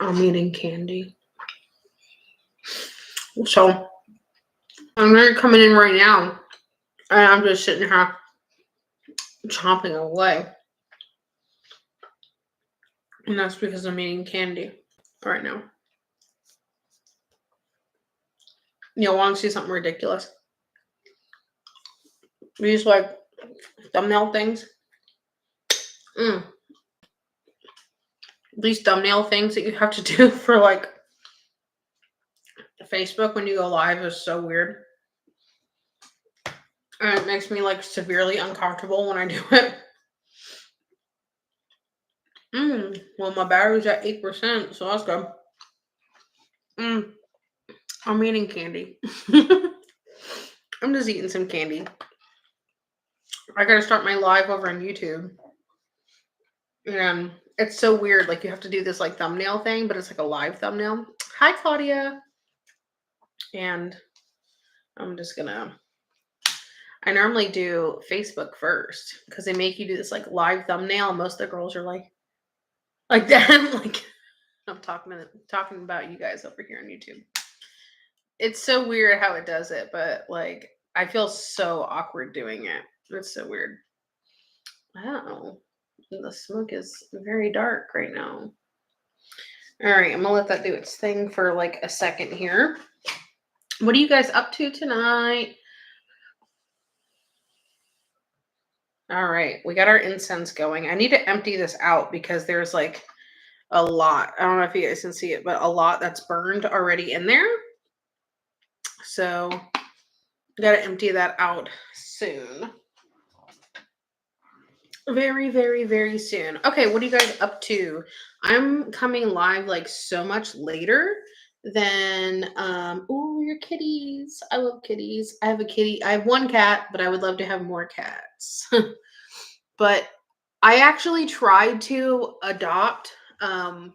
I'm eating candy. So I'm gonna coming in right now, and I'm just sitting here chomping away, and that's because I'm eating candy right now. You want to see something ridiculous? These like thumbnail things. Mm. These thumbnail things that you have to do for like Facebook when you go live is so weird. And it makes me like severely uncomfortable when I do it. Well, my battery's at 8%, so that's good. I'm eating candy. I'm just eating some candy. I gotta start my live over on YouTube. And it's so weird. Like, you have to do this like thumbnail thing, but it's like a live thumbnail. Hi, Claudia. And I'm just gonna. I normally do Facebook first because they make you do this like live thumbnail. And most of the girls are like that. Like, I'm talking about you guys over here on YouTube. It's so weird how it does it, but like I feel so awkward doing it. It's so weird. Oh, the smoke is very dark right now. All right, I'm gonna let that do its thing for like a second here. What are you guys up to tonight? All right, we got our incense going. I need to empty this out because there's like a lot. I don't know if you guys can see it, but a lot that's burned already in there. So, got to empty that out soon. Very, very, very soon. Okay, what are you guys up to? I'm coming live like so much later than oh, your kitties. I love kitties. I have a kitty. I have one cat, but I would love to have more cats. But I actually tried to adopt a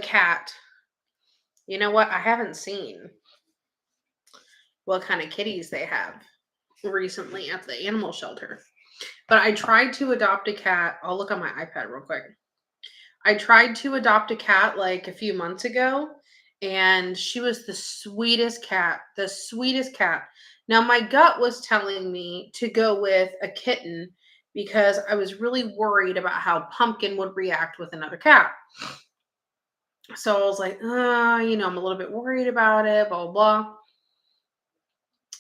cat. You know what? I haven't seen what kind of kitties they have recently at the animal shelter. But I tried to adopt a cat. I'll look on my iPad real quick. I tried to adopt a cat like a few months ago, and she was the sweetest cat. The sweetest cat. Now, my gut was telling me to go with a kitten because I was really worried about how Pumpkin would react with another cat. So I was like, I'm a little bit worried about it, blah, blah, blah.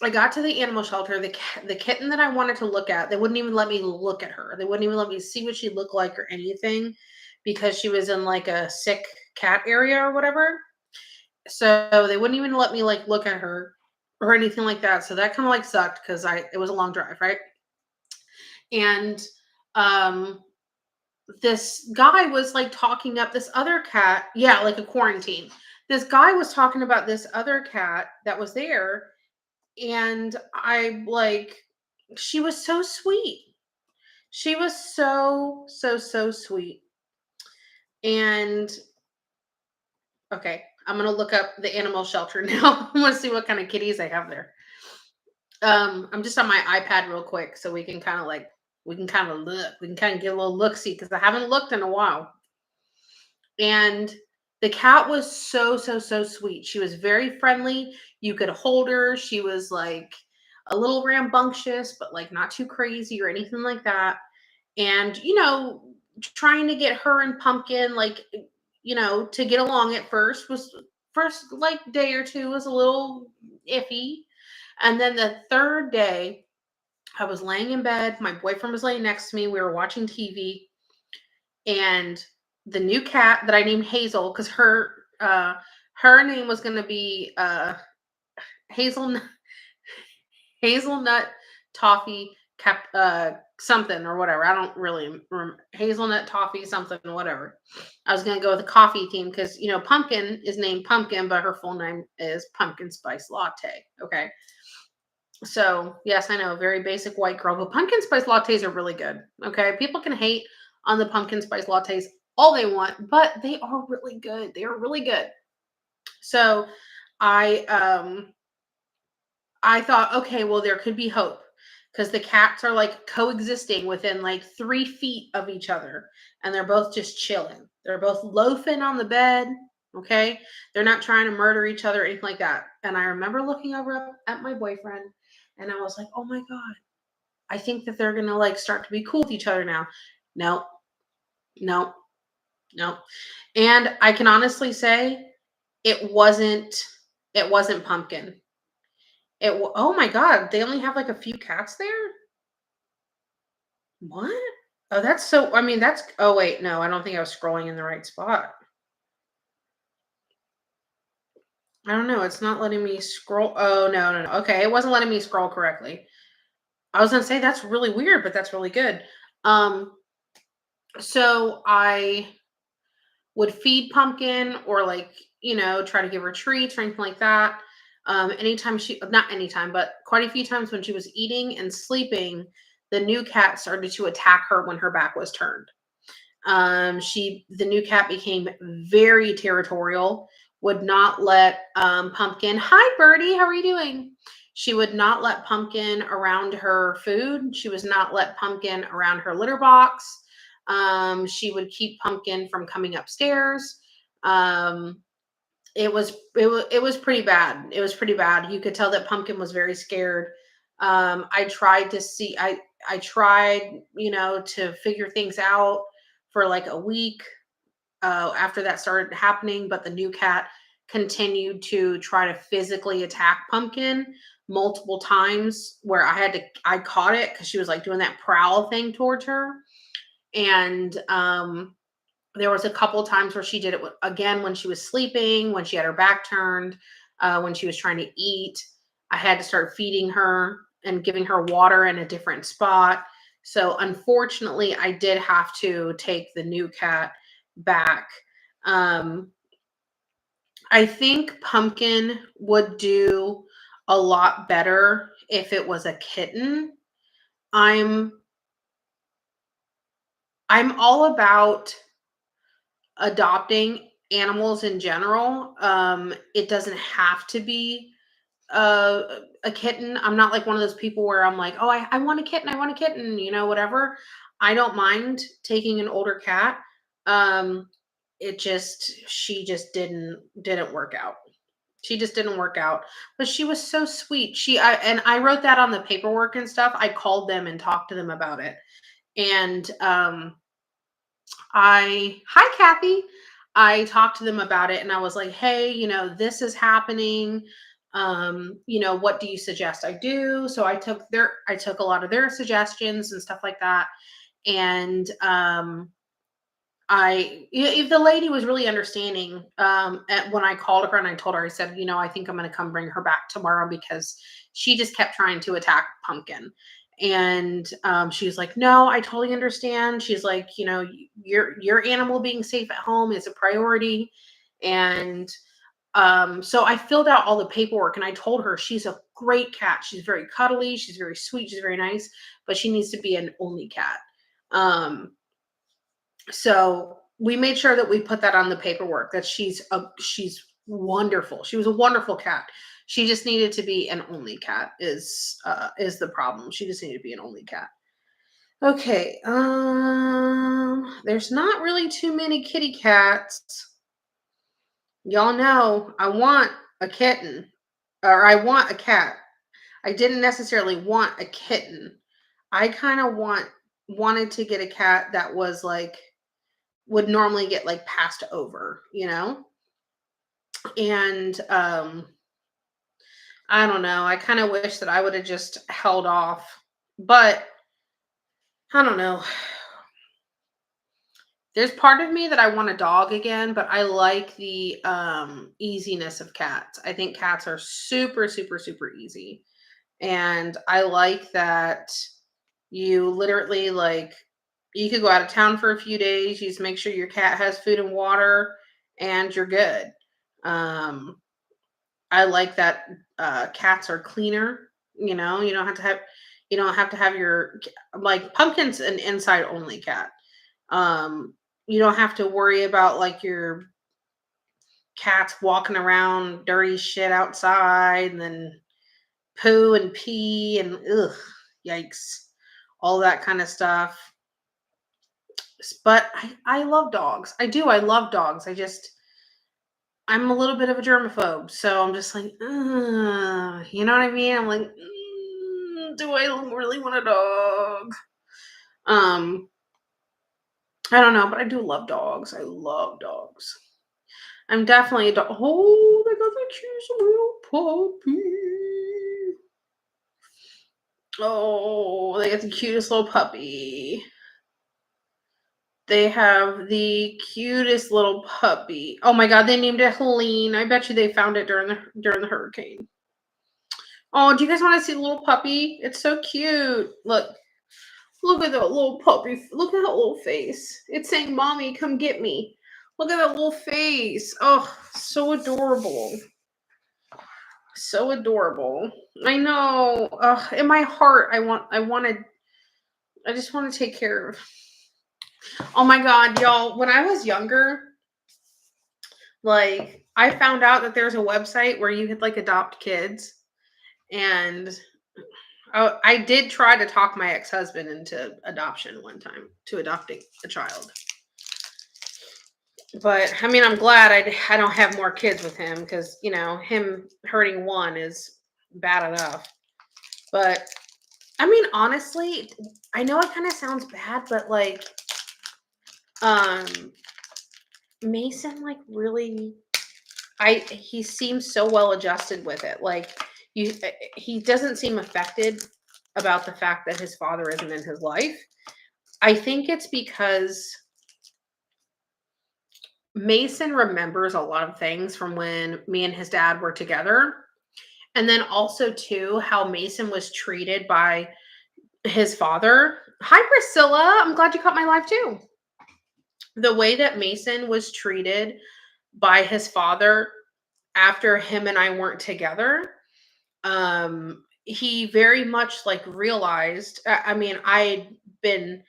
I got to the animal shelter. The kitten that I wanted to look at, they wouldn't even let me look at her. They wouldn't even let me see what she looked like or anything because she was in like a sick cat area or whatever. So they wouldn't even let me like look at her or anything like that. So that kind of like sucked because it was a long drive, right? And this guy was like talking up this other cat. Yeah, like a quarantine. This guy was talking about this other cat that was there. And she was so sweet. She was so, so, so sweet. And okay, I'm going to look up the animal shelter now. I want to see what kind of kitties they have there. I'm just on my iPad real quick so we can kind of look. We can kind of get a little look-see because I haven't looked in a while. And the cat was so, so, so sweet. She was very friendly. You could hold her. She was like a little rambunctious, but like not too crazy or anything like that. And, trying to get her and Pumpkin, like, to get along at first like day or two was a little iffy. And then the third day, I was laying in bed. My boyfriend was laying next to me. We were watching TV. And the new cat that I named Hazel, because her name was going to be hazelnut toffee something or whatever. I don't really remember. Hazelnut toffee something whatever. I was going to go with a coffee theme because Pumpkin is named Pumpkin, but her full name is Pumpkin Spice Latte. Okay. So yes, I know, very basic white girl, but pumpkin spice lattes are really good. Okay. People can hate on the pumpkin spice lattes all they want, but they are really good. They are really good. So I thought, okay, well, there could be hope because the cats are like coexisting within like 3 feet of each other, and they're both just chilling. They're both loafing on the bed. Okay, they're not trying to murder each other or anything like that. And I remember looking over up at my boyfriend, and I was like, "Oh my god, I think that they're gonna like start to be cool with each other now." No, no, no. And I can honestly say it wasn't. It wasn't Pumpkin. Oh my god, they only have like a few cats there. What? Oh, that's so. I mean, that's. Oh wait, no, I don't think I was scrolling in the right spot. I don't know. It's not letting me scroll. Oh no, no, no. Okay, it wasn't letting me scroll correctly. I was gonna say that's really weird, but that's really good. Um, so I would feed Pumpkin or like, try to give her treats or anything like that. Anytime not anytime, but quite a few times when she was eating and sleeping, the new cat started to attack her when her back was turned. The new cat became very territorial, would not let Pumpkin, hi Birdie, how are you doing? She would not let Pumpkin around her food. She was not let Pumpkin around her litter box. She would keep Pumpkin from coming upstairs. Um, it was pretty bad. It was pretty bad. You could tell that Pumpkin was very scared. I tried to see. I tried, to figure things out for like a week after that started happening, but the new cat continued to try to physically attack Pumpkin multiple times. Where I caught it because she was like doing that prowl thing towards her, and there was a couple times where she did it again when she was sleeping, when she had her back turned, when she was trying to eat. I had to start feeding her and giving her water in a different spot. So unfortunately, I did have to take the new cat back. Um, I think Pumpkin would do a lot better if it was a kitten. I'm I'm all about adopting animals in general. It doesn't have to be uh, a kitten. I'm not like one of those people where I'm like, oh, I want a kitten, I want a kitten, whatever. I don't mind taking an older cat. Um, she just didn't work out. She just didn't work out. But she was so sweet. I wrote that on the paperwork and stuff. I called them and talked to them about it. And hi Kathy. I talked to them about it and I was like, hey, this is happening. What do you suggest I do? So I took a lot of their suggestions and stuff like that. And if the lady was really understanding, when I called her and I told her, I said, I think I'm going to come bring her back tomorrow because she just kept trying to attack Pumpkin. And she was like, no, I totally understand. She's like, your animal being safe at home is a priority. And so I filled out all the paperwork and I told her she's a great cat. She's very cuddly. She's very sweet. She's very nice, but she needs to be an only cat. So we made sure that we put that on the paperwork that she's wonderful. She was a wonderful cat. She just needed to be an only cat is the problem. She just needed to be an only cat. Okay. There's not really too many kitty cats. Y'all know I want a kitten or I want a cat. I didn't necessarily want a kitten. I kind of wanted to get a cat that was like would normally get like passed over, And I don't know. I kind of wish that I would have just held off. But I don't know. There's part of me that I want a dog again, but I like the easiness of cats. I think cats are super super super easy. And I like that you literally like you could go out of town for a few days, you just make sure your cat has food and water and you're good. Um, I like that cats are cleaner, you don't have to have your like Pumpkin's an inside only cat. Um, you don't have to worry about like your cats walking around dirty shit outside and then poo and pee and ugh. yikes, all that kind of stuff. But I love dogs. I do. I love dogs. I'm a little bit of a germaphobe. So I'm just like, you know what I mean? I'm like, do I really want a dog? Um, I don't know, but I do love dogs. I love dogs. I'm definitely a dog. Oh, they got the cutest little puppy. Oh, they got the cutest little puppy. They have the cutest little puppy. Oh my god, they named it Helene. I bet you they found it during the hurricane. Oh, do you guys want to see the little puppy? It's so cute. Look at that little puppy. Look at that little face. It's saying, "Mommy, come get me." Look at that little face. Oh, so adorable. So adorable. I know. In my heart, I just want to take care of. Oh my god, y'all, when I was younger, like I found out that there's a website where you could like adopt kids, and I did try to talk my ex-husband into adoption one time, to adopting a child. But I mean, I'm glad I don't have more kids with him, because him hurting one is bad enough. But I mean, honestly, I know it kind of sounds bad, but like, um, Mason, like, really, he seems so well adjusted with it. Like, he doesn't seem affected about the fact that his father isn't in his life. I think it's because Mason remembers a lot of things from when me and his dad were together. And then also too, how Mason was treated by his father. Hi, Priscilla. I'm glad you caught my live too. The way that Mason was treated by his father after him and I weren't together, he very much like realized. I mean, I'd been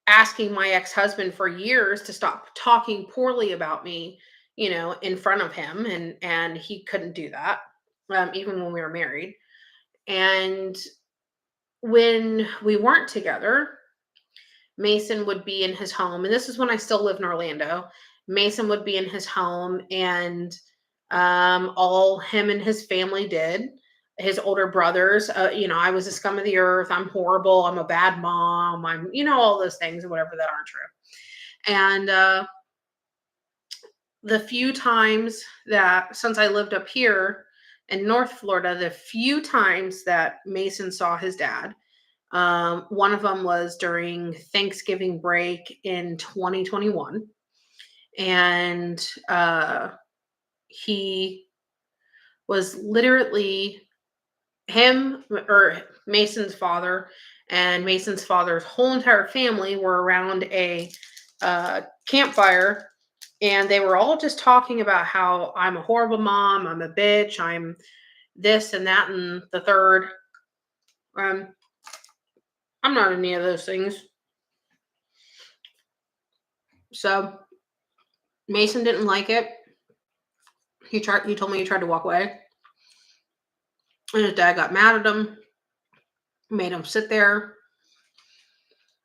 asking my ex-husband for years to stop talking poorly about me, in front of him, and he couldn't do that, even when we were married. And when we weren't together, Mason would be in his home, and this is when I still lived in Orlando. Mason would be in his home, and all him and his family did. His older brothers, I was a scum of the earth. I'm horrible. I'm a bad mom. I'm, all those things, whatever, that aren't true. And the few times that, since I lived up here in North Florida, the few times that Mason saw his dad, one of them was during Thanksgiving break in 2021. And he was literally, him, or Mason's father, and Mason's father's whole entire family were around a campfire, and they were all just talking about how I'm a horrible mom, I'm a bitch, I'm this and that and the third. I'm not any of those things. So Mason didn't like it. He told me he tried to walk away. And his dad got mad at him, made him sit there,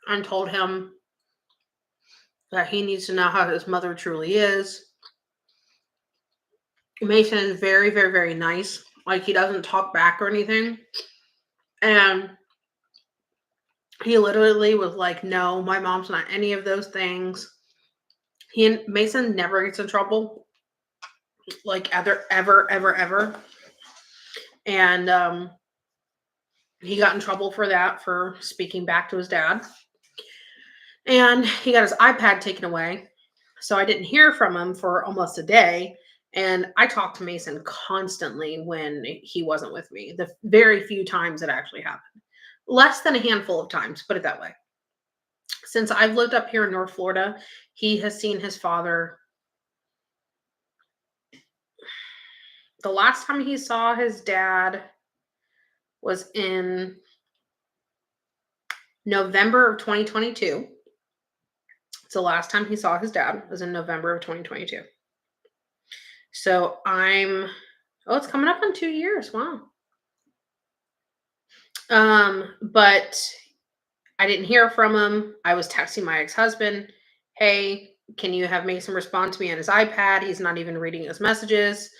and told him that he needs to know how his mother truly is. Mason is very, very, very nice. Like, he doesn't talk back or anything. And he literally was like, no, my mom's not any of those things. Mason never gets in trouble. Like, ever, ever, ever, ever. And he got in trouble for that, for speaking back to his dad. And he got his iPad taken away. So I didn't hear from him for almost a day. And I talked to Mason constantly when he wasn't with me. The very few times it actually happened. Less than a handful of times, put it that way. Since I've lived up here in North Florida, he has seen his father. The last time he saw his dad was in November of 2022. So the last time he saw his dad was in November of 2022. So it's coming up on 2 years. Wow. But I didn't hear from him. I was texting my ex-husband, "Hey, can you have Mason respond to me on his iPad? He's not even reading his messages."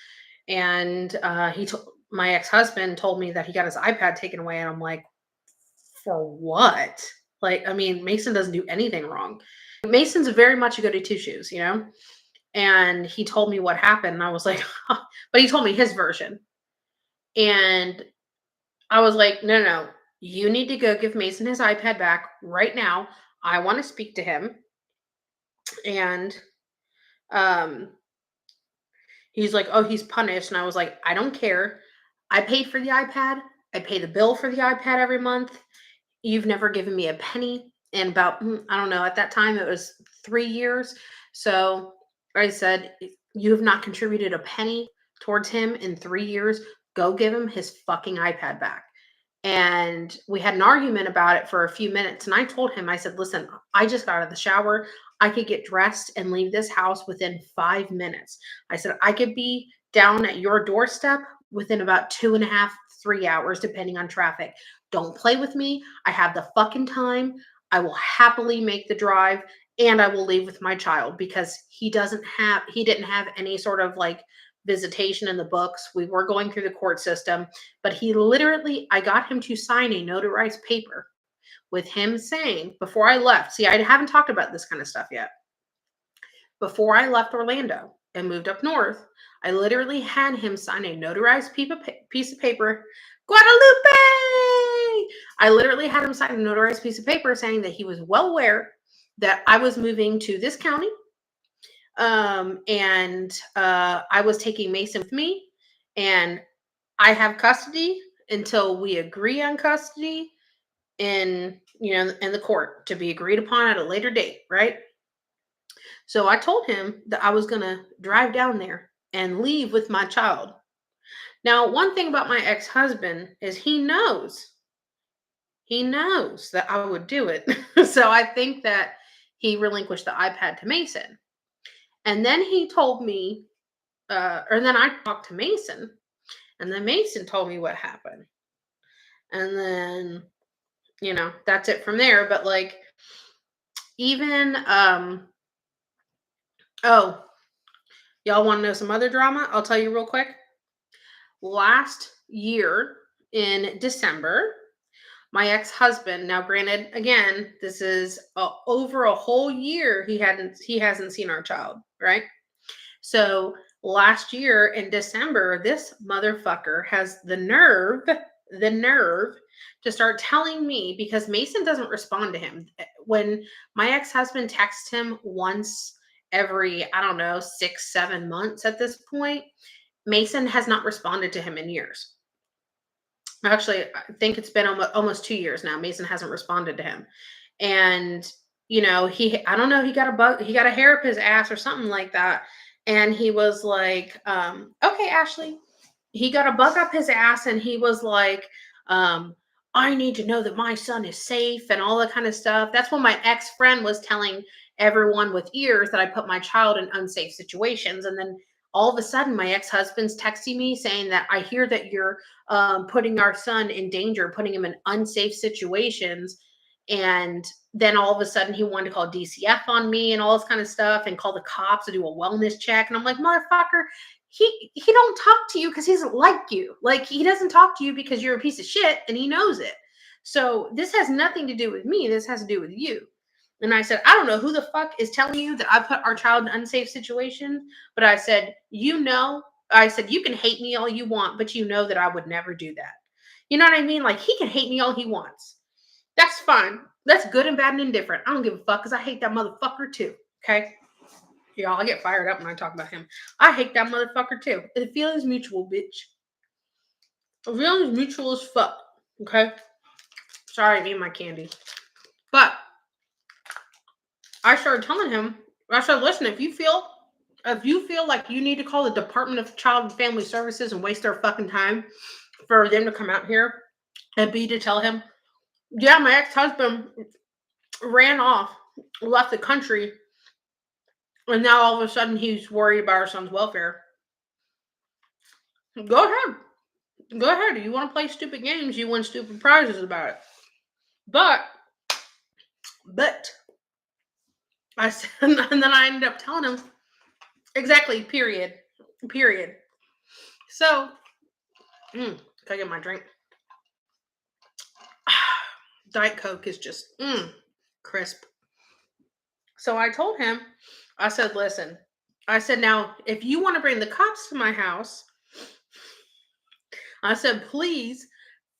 And he told my ex-husband told me that he got his iPad taken away, and I'm like, "For what?" Like, I mean, Mason doesn't do anything wrong. Mason's very much a goody two shoes, you know? And he told me what happened, and I was like, but he told me his version. And I was like, no, no, no. You need to go give Mason his iPad back right now. I want to speak to him. And um, he's like, oh, he's punished. And I was like, I don't care. I paid for the iPad. I pay the bill for the iPad every month. You've never given me a penny. And about, I don't know, at that time it was 3 years. So I said, you have not contributed a penny towards him in 3 years. Go give him his fucking iPad back. And we had an argument about it for a few minutes. And I told him, I said, listen, I just got out of the shower. I could get dressed and leave this house within 5 minutes. I said, I could be down at your doorstep within about 2.5, 3 hours, depending on traffic. Don't play with me. I have the fucking time. I will happily make the drive, and I will leave with my child because he didn't have any sort of like visitation in the books. We were going through the court system, but I got him to sign a notarized paper with him saying before I left. See, I haven't talked about this kind of stuff yet. Before I left Orlando and moved up north, I literally had him sign a notarized piece of paper. Guadalupe! I literally had him sign a notarized piece of paper saying that he was well aware that I was moving to this county, and I was taking Mason with me, and I have custody until we agree on custody in the court to be agreed upon at a later date, right? So I told him that I was going to drive down there and leave with my child. Now, one thing about my ex-husband is he knows that I would do it. So I think that he relinquished the iPad to Mason. And then he told me, or then I talked to Mason, and then Mason told me what happened. And then, that's it from there. But like, even, oh, y'all want to know some other drama? I'll tell you real quick. Last year in December, my ex-husband, now granted, again, this is over a whole year he hasn't seen our child, right? So last year in December, this motherfucker has the nerve to start telling me, because Mason doesn't respond to him. When my ex-husband texts him once every, I don't know, 6, 7 months at this point, Mason has not responded to him in years. Actually, I think it's been almost 2 years now. Mason hasn't responded to him. And, I don't know, he got a hair up his ass or something like that. And he was like, okay, Ashley, he got a bug up his ass, and he was like, I need to know that my son is safe and all that kind of stuff. That's when my ex-friend was telling everyone with ears that I put my child in unsafe situations. And then all of a sudden, my ex-husband's texting me saying that I hear that you're putting our son in danger, putting him in unsafe situations. And then all of a sudden, he wanted to call DCF on me and all this kind of stuff, and call the cops to do a wellness check. And I'm like, motherfucker, he don't talk to you because he doesn't like you. Like, he doesn't talk to you because you're a piece of shit, and he knows it. So this has nothing to do with me. This has to do with you. And I said, I don't know who the fuck is telling you that I put our child in unsafe situations, but I said, you can hate me all you want, but you know that I would never do that. You know what I mean? Like, he can hate me all he wants. That's fine. That's good and bad and indifferent. I don't give a fuck because I hate that motherfucker too. Okay? Y'all, I get fired up when I talk about him. I hate that motherfucker too. The feeling's mutual, bitch. The feeling's mutual as fuck. Okay? Sorry, I ate my candy. But I started telling him, I said, listen, if you feel like you need to call the Department of Child and Family Services and waste their fucking time for them to come out here and to tell him, yeah, my ex-husband ran off, left the country, and now all of a sudden he's worried about our son's welfare. Go ahead. Go ahead. You want to play stupid games, you win stupid prizes about it. But, but, I said, and then I ended up telling him, exactly, period. Period. So, can I get my drink? Diet Coke is just crisp. So I told him, I said, listen, I said, now, if you want to bring the cops to my house, I said, please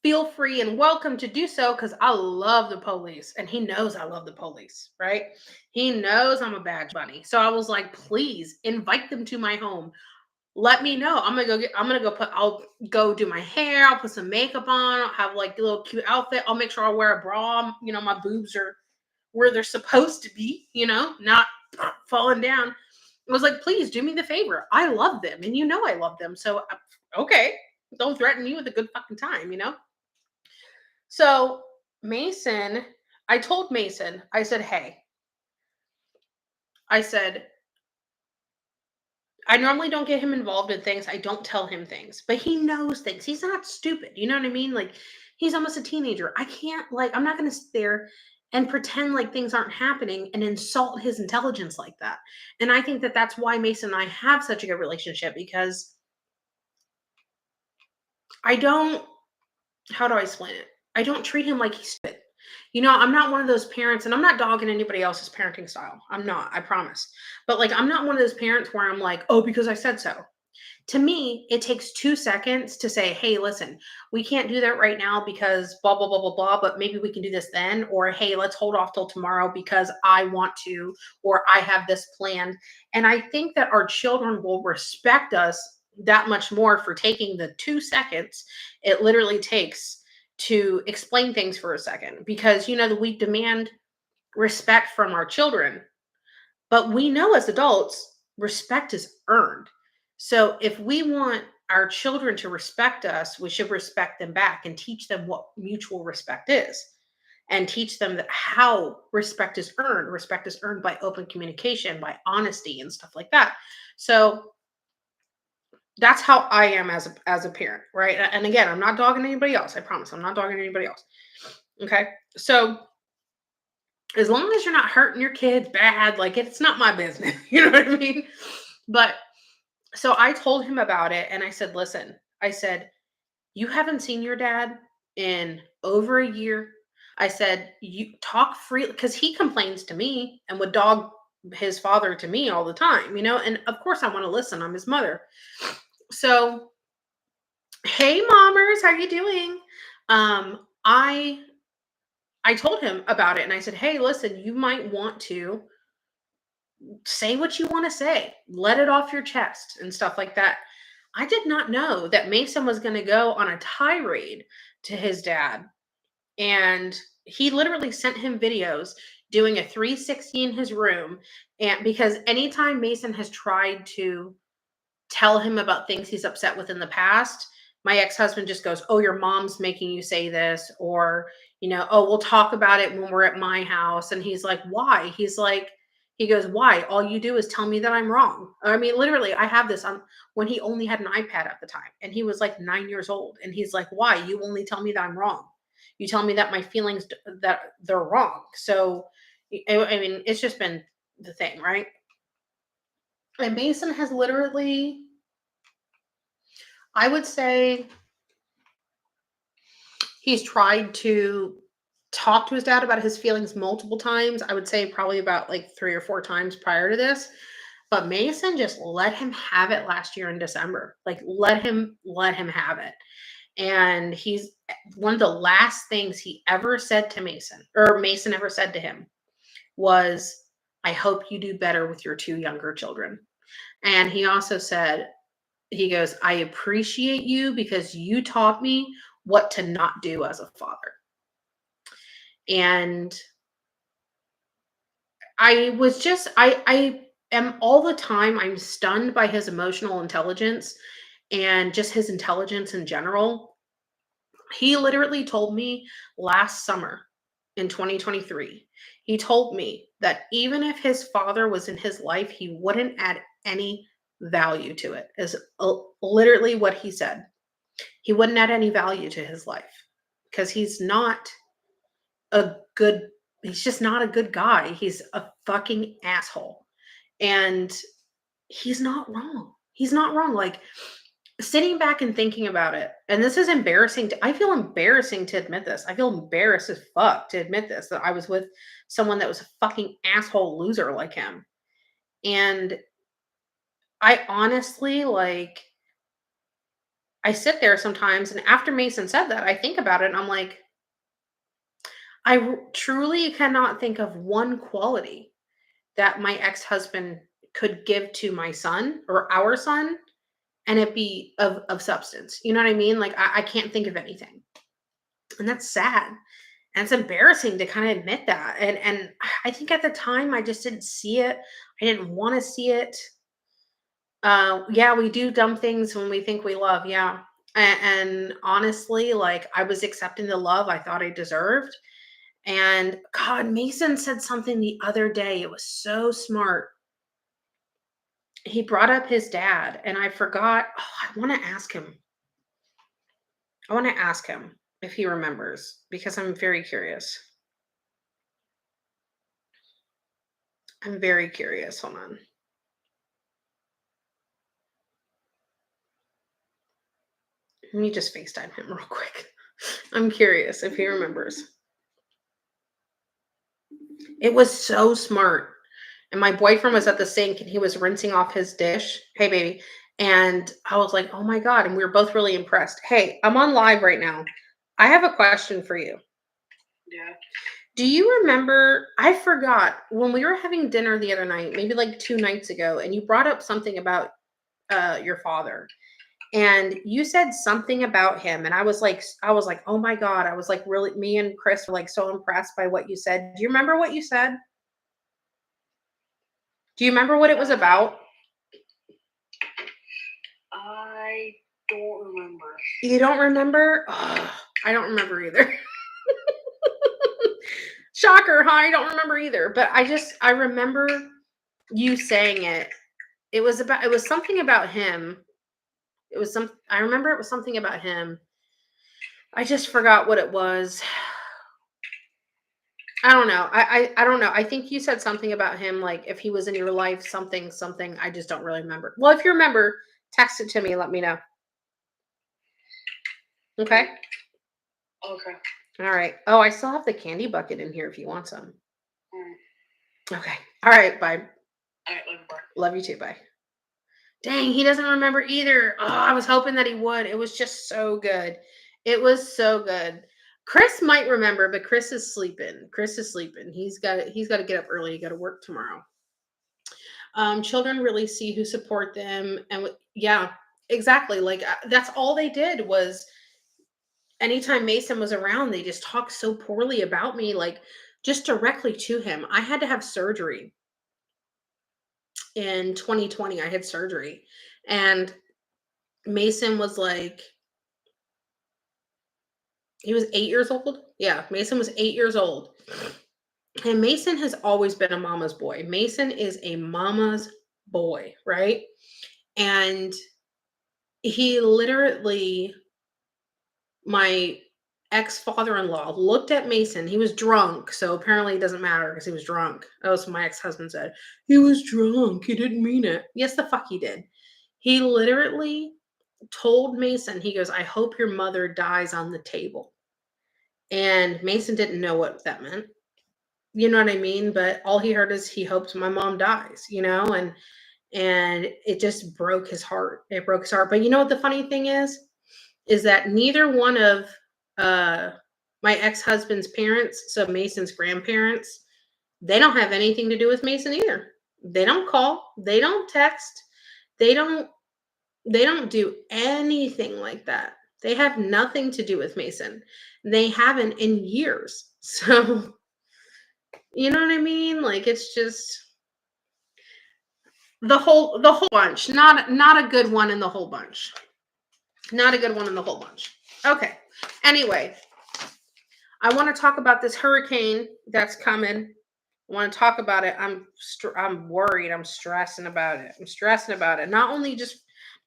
feel free and welcome to do so because I love the police. And he knows I love the police, right? He knows I'm a bad bunny. So I was like, please invite them to my home. Let me know. I'll go do my hair. I'll put some makeup on. I'll have like a little cute outfit. I'll make sure I wear a bra. You know, my boobs are where they're supposed to be, not falling down. I was like, please do me the favor. I love them. And I love them. So, okay, don't threaten me with a good fucking time. So, Mason, I told Mason, I said, hey, I said, I normally don't get him involved in things. I don't tell him things, but he knows things. He's not stupid. You know what I mean? Like, he's almost a teenager. I'm not going to sit there and pretend like things aren't happening and insult his intelligence like that. And I think that that's why Mason and I have such a good relationship because I don't, how do I explain it? I don't treat him like he's stupid. I'm not one of those parents, and I'm not dogging anybody else's parenting style. I'm not, I promise. But like, I'm not one of those parents where I'm like, oh, because I said so. To me, it takes 2 seconds to say, hey, listen, we can't do that right now because blah, blah, blah, blah, blah, but maybe we can do this then. Or, hey, let's hold off till tomorrow because I want to, or I have this planned. And I think that our children will respect us that much more for taking the 2 seconds it literally takes to explain things for a second because, that we demand respect from our children, but we know as adults, respect is earned. So if we want our children to respect us, we should respect them back and teach them what mutual respect is and teach them that how respect is earned. Respect is earned by open communication, by honesty and stuff like that. So that's how I am as a parent, right? And again, I'm not dogging anybody else. I promise I'm not dogging anybody else. Okay. So as long as you're not hurting your kids bad, like it's not my business. You know what I mean? But so I told him about it and I said, listen, I said, you haven't seen your dad in over a year. I said, you talk freely because he complains to me and would dog his father to me all the time, and of course I want to listen. I'm his mother. So, hey mommers, how you doing? I told him about it and I said, hey, listen, you might want to say what you want to say, let it off your chest and stuff like that. I did not know that Mason was going to go on a tirade to his dad. And he literally sent him videos doing a 360 in his room. And because anytime Mason has tried to tell him about things he's upset with in the past, my ex-husband just goes, oh, your mom's making you say this, or, oh, we'll talk about it when we're at my house. And he's like, why? He goes, why? All you do is tell me that I'm wrong. I mean, literally, I have this on when he only had an iPad at the time and he was like 9 years old. And he's like, why? You only tell me that I'm wrong. You tell me that my feelings, that they're wrong. So, I mean, it's just been the thing, right? And Mason has literally, I would say, he's tried to talk to his dad about his feelings multiple times. I would say probably about like 3 or 4 times prior to this. But Mason just let him have it last year in December. Like let him have it. And he's one of the last things he ever said to Mason, or Mason ever said to him, was, I hope you do better with your 2 younger children. And he also said, he goes, I appreciate you because you taught me what to not do as a father. And I was just, I am all the time, I'm stunned by his emotional intelligence and just his intelligence in general. He literally told me last summer in 2023, he told me that even if his father was in his life, he wouldn't add any value to it, is literally what he said. He wouldn't add any value to his life because a good he's just not a good guy. He's a fucking asshole. And he's not wrong. He's not wrong. Like, sitting back and thinking about it, and this is embarrassing I feel embarrassing to admit this. I feel embarrassed as fuck to admit this, that I was with someone that was a fucking asshole loser like him. And I honestly, like, I sit there sometimes, and after Mason said that, I think about it and I'm like, truly cannot think of one quality that my ex-husband could give to my son or our son and it be of substance. You know what I mean? Like, I can't think of anything. And that's sad. And it's embarrassing to kind of admit that. And I think at the time I just didn't see it. I didn't want to see it. Yeah, we do dumb things when we think we love. Yeah. And honestly, like, I was accepting the love I thought I deserved. And God, Mason said something the other day. It was so smart. He brought up his dad, and I forgot. Oh, I want to ask him. I want to ask him if he remembers because I'm very curious. I'm very curious. Hold on. Let me just FaceTime him real quick. I'm curious if he remembers. It was so smart. And my boyfriend was at the sink and he was rinsing off his dish. Hey, baby. And I was like, oh my God. And we were both really impressed. Hey, I'm on live right now. I have a question for you. Yeah. Do you remember? I forgot when we were having dinner the other night, maybe like 2 nights ago, and you brought up something about your father. And you said something about him, and I was like, oh my God. I was like, really, me and Chris were like so impressed by what you said. Do you remember what you said? Do you remember what it was about? I don't remember. You don't remember? Ugh, I don't remember either. Shocker, huh? I don't remember either. But I remember you saying it. It was something about him. I remember it was something about him. I just forgot what it was. I don't know. I don't know. I think you said something about him, like if he was in your life, something. I just don't really remember. Well, if you remember, text it to me. Let me know. Okay. Okay. All right. Oh, I still have the candy bucket in here if you want some. Mm. Okay. All right. Bye. All right, love you. Bye. Love you too. Bye. Dang, he doesn't remember either. Oh, I was hoping that he would. It was just so good. It was so good. Chris might remember, but Chris is sleeping. He's got to get up early. He got to work tomorrow. Children really see who support them, and yeah, exactly. Like, that's all they did was anytime Mason was around, they just talked so poorly about me, like just directly to him. I had to have surgery in 2020. I had surgery, and Mason was like, he was 8 years old. Yeah, Mason was 8 years old. And Mason has always been a mama's boy. Mason is a mama's boy, right? And he literally, my ex-father-in-law looked at Mason. He was drunk, so apparently it doesn't matter because he was drunk. That was what my ex-husband said. He was drunk. He didn't mean it. Yes, the fuck he did. He literally told Mason, he goes, I hope your mother dies on the table. And Mason didn't know what that meant. You know what I mean? But all he heard is he hopes my mom dies, and it just broke his heart. It broke his heart. But you know what the funny thing is that neither one of uh my ex-husband's parents, so Mason's grandparents, they don't have anything to do with Mason either. They don't call, they don't text, they don't do anything like that. They have nothing to do with Mason. They haven't in years. So, you know what I mean? Like, it's just the whole bunch. Not a good one in the whole bunch. Not a good one in the whole bunch. Okay. Anyway, I want to talk about this hurricane that's coming. I want to talk about it. I'm worried. I'm stressing about it. Not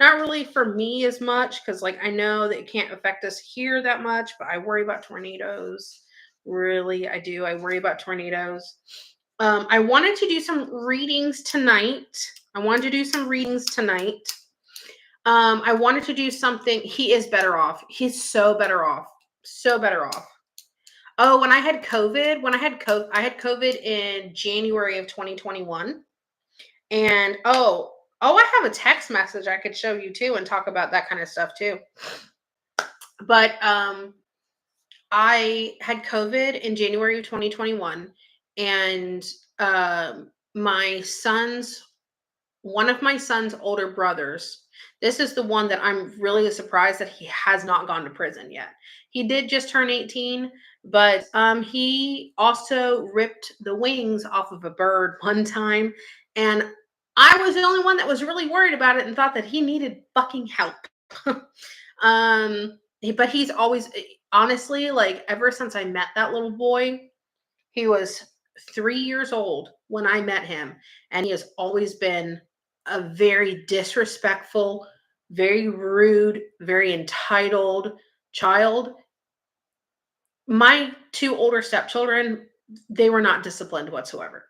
Not really for me as much because, like, I know that it can't affect us here that much, but I worry about tornadoes. Really, I do. I worry about tornadoes. I wanted to do some readings tonight. I wanted to do some readings tonight. I wanted to do something. He is better off. He's so better off. So better off. Oh, I had COVID in January of 2021. And I have a text message I could show you too and talk about that kind of stuff too. But I had COVID in January of 2021, and my son's one of my son's older brothers. This is the one that I'm really surprised that he has not gone to prison yet. He did just turn 18, but he also ripped the wings off of a bird one time, and I was the only one that was really worried about it and thought that he needed fucking help. But he's always honestly, like, ever since I met that little boy, he was 3 years old when I met him, and he has always been a very disrespectful, very rude, very entitled child. My two older stepchildren, they were not disciplined whatsoever.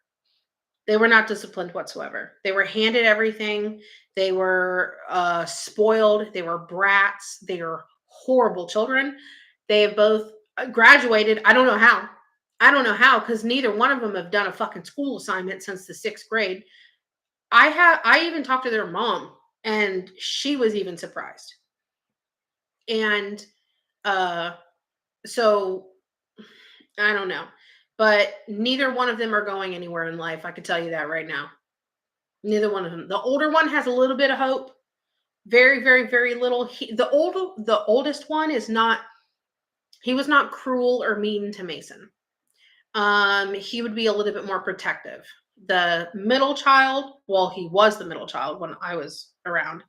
They were not disciplined whatsoever. They were handed everything. They were spoiled. They were brats. They were horrible children. They have both graduated. I don't know how. I don't know how because neither one of them have done a fucking school assignment since the sixth grade. I even talked to their mom, and she was even surprised. And uh, so I don't know, but neither one of them are going anywhere in life. I can tell you that right now. Neither one of them. The older one has a little bit of hope. Very, very, very little. The oldest one is not. He was not cruel or mean to Mason. He would be a little bit more protective. The middle child, well, he was the middle child when I was around.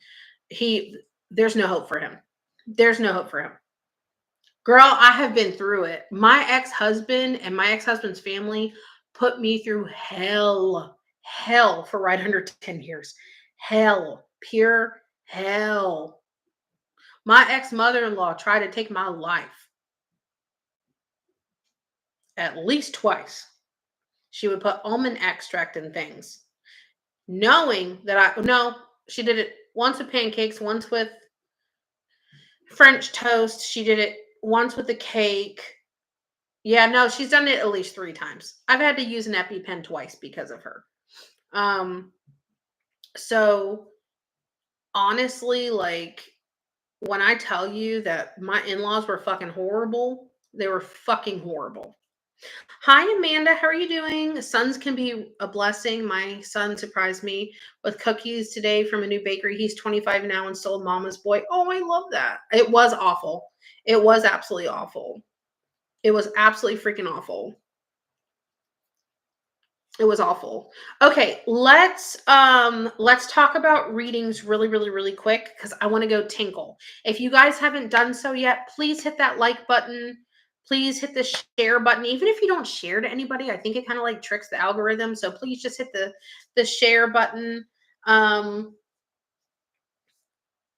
He, there's no hope for him. There's no hope for him. Girl, I have been through it. My ex-husband and my ex-husband's family put me through hell for right under 10 years. Hell, pure hell. My ex-mother-in-law tried to take my life at least twice. She would put almond extract in things, knowing that no, she did it once with pancakes, once with French toast. She did it once with the cake. Yeah, no, she's done it at least 3 times. I've had to use an EpiPen twice because of her. Um, so honestly, like, when I tell you that my in-laws were fucking horrible, they were fucking horrible. Hi, Amanda. How are you doing? Sons can be a blessing. My son surprised me with cookies today from a new bakery. He's 25 now and sold Mama's Boy. Oh, I love that. It was awful. It was absolutely awful. It was absolutely freaking awful. It was awful. Okay, let's talk about readings really, really, really quick because I want to go tinkle. If you guys haven't done so yet, please hit that like button. Please hit the share button. Even if you don't share to anybody, I think it kind of like tricks the algorithm. So please just hit the share button. Yeah,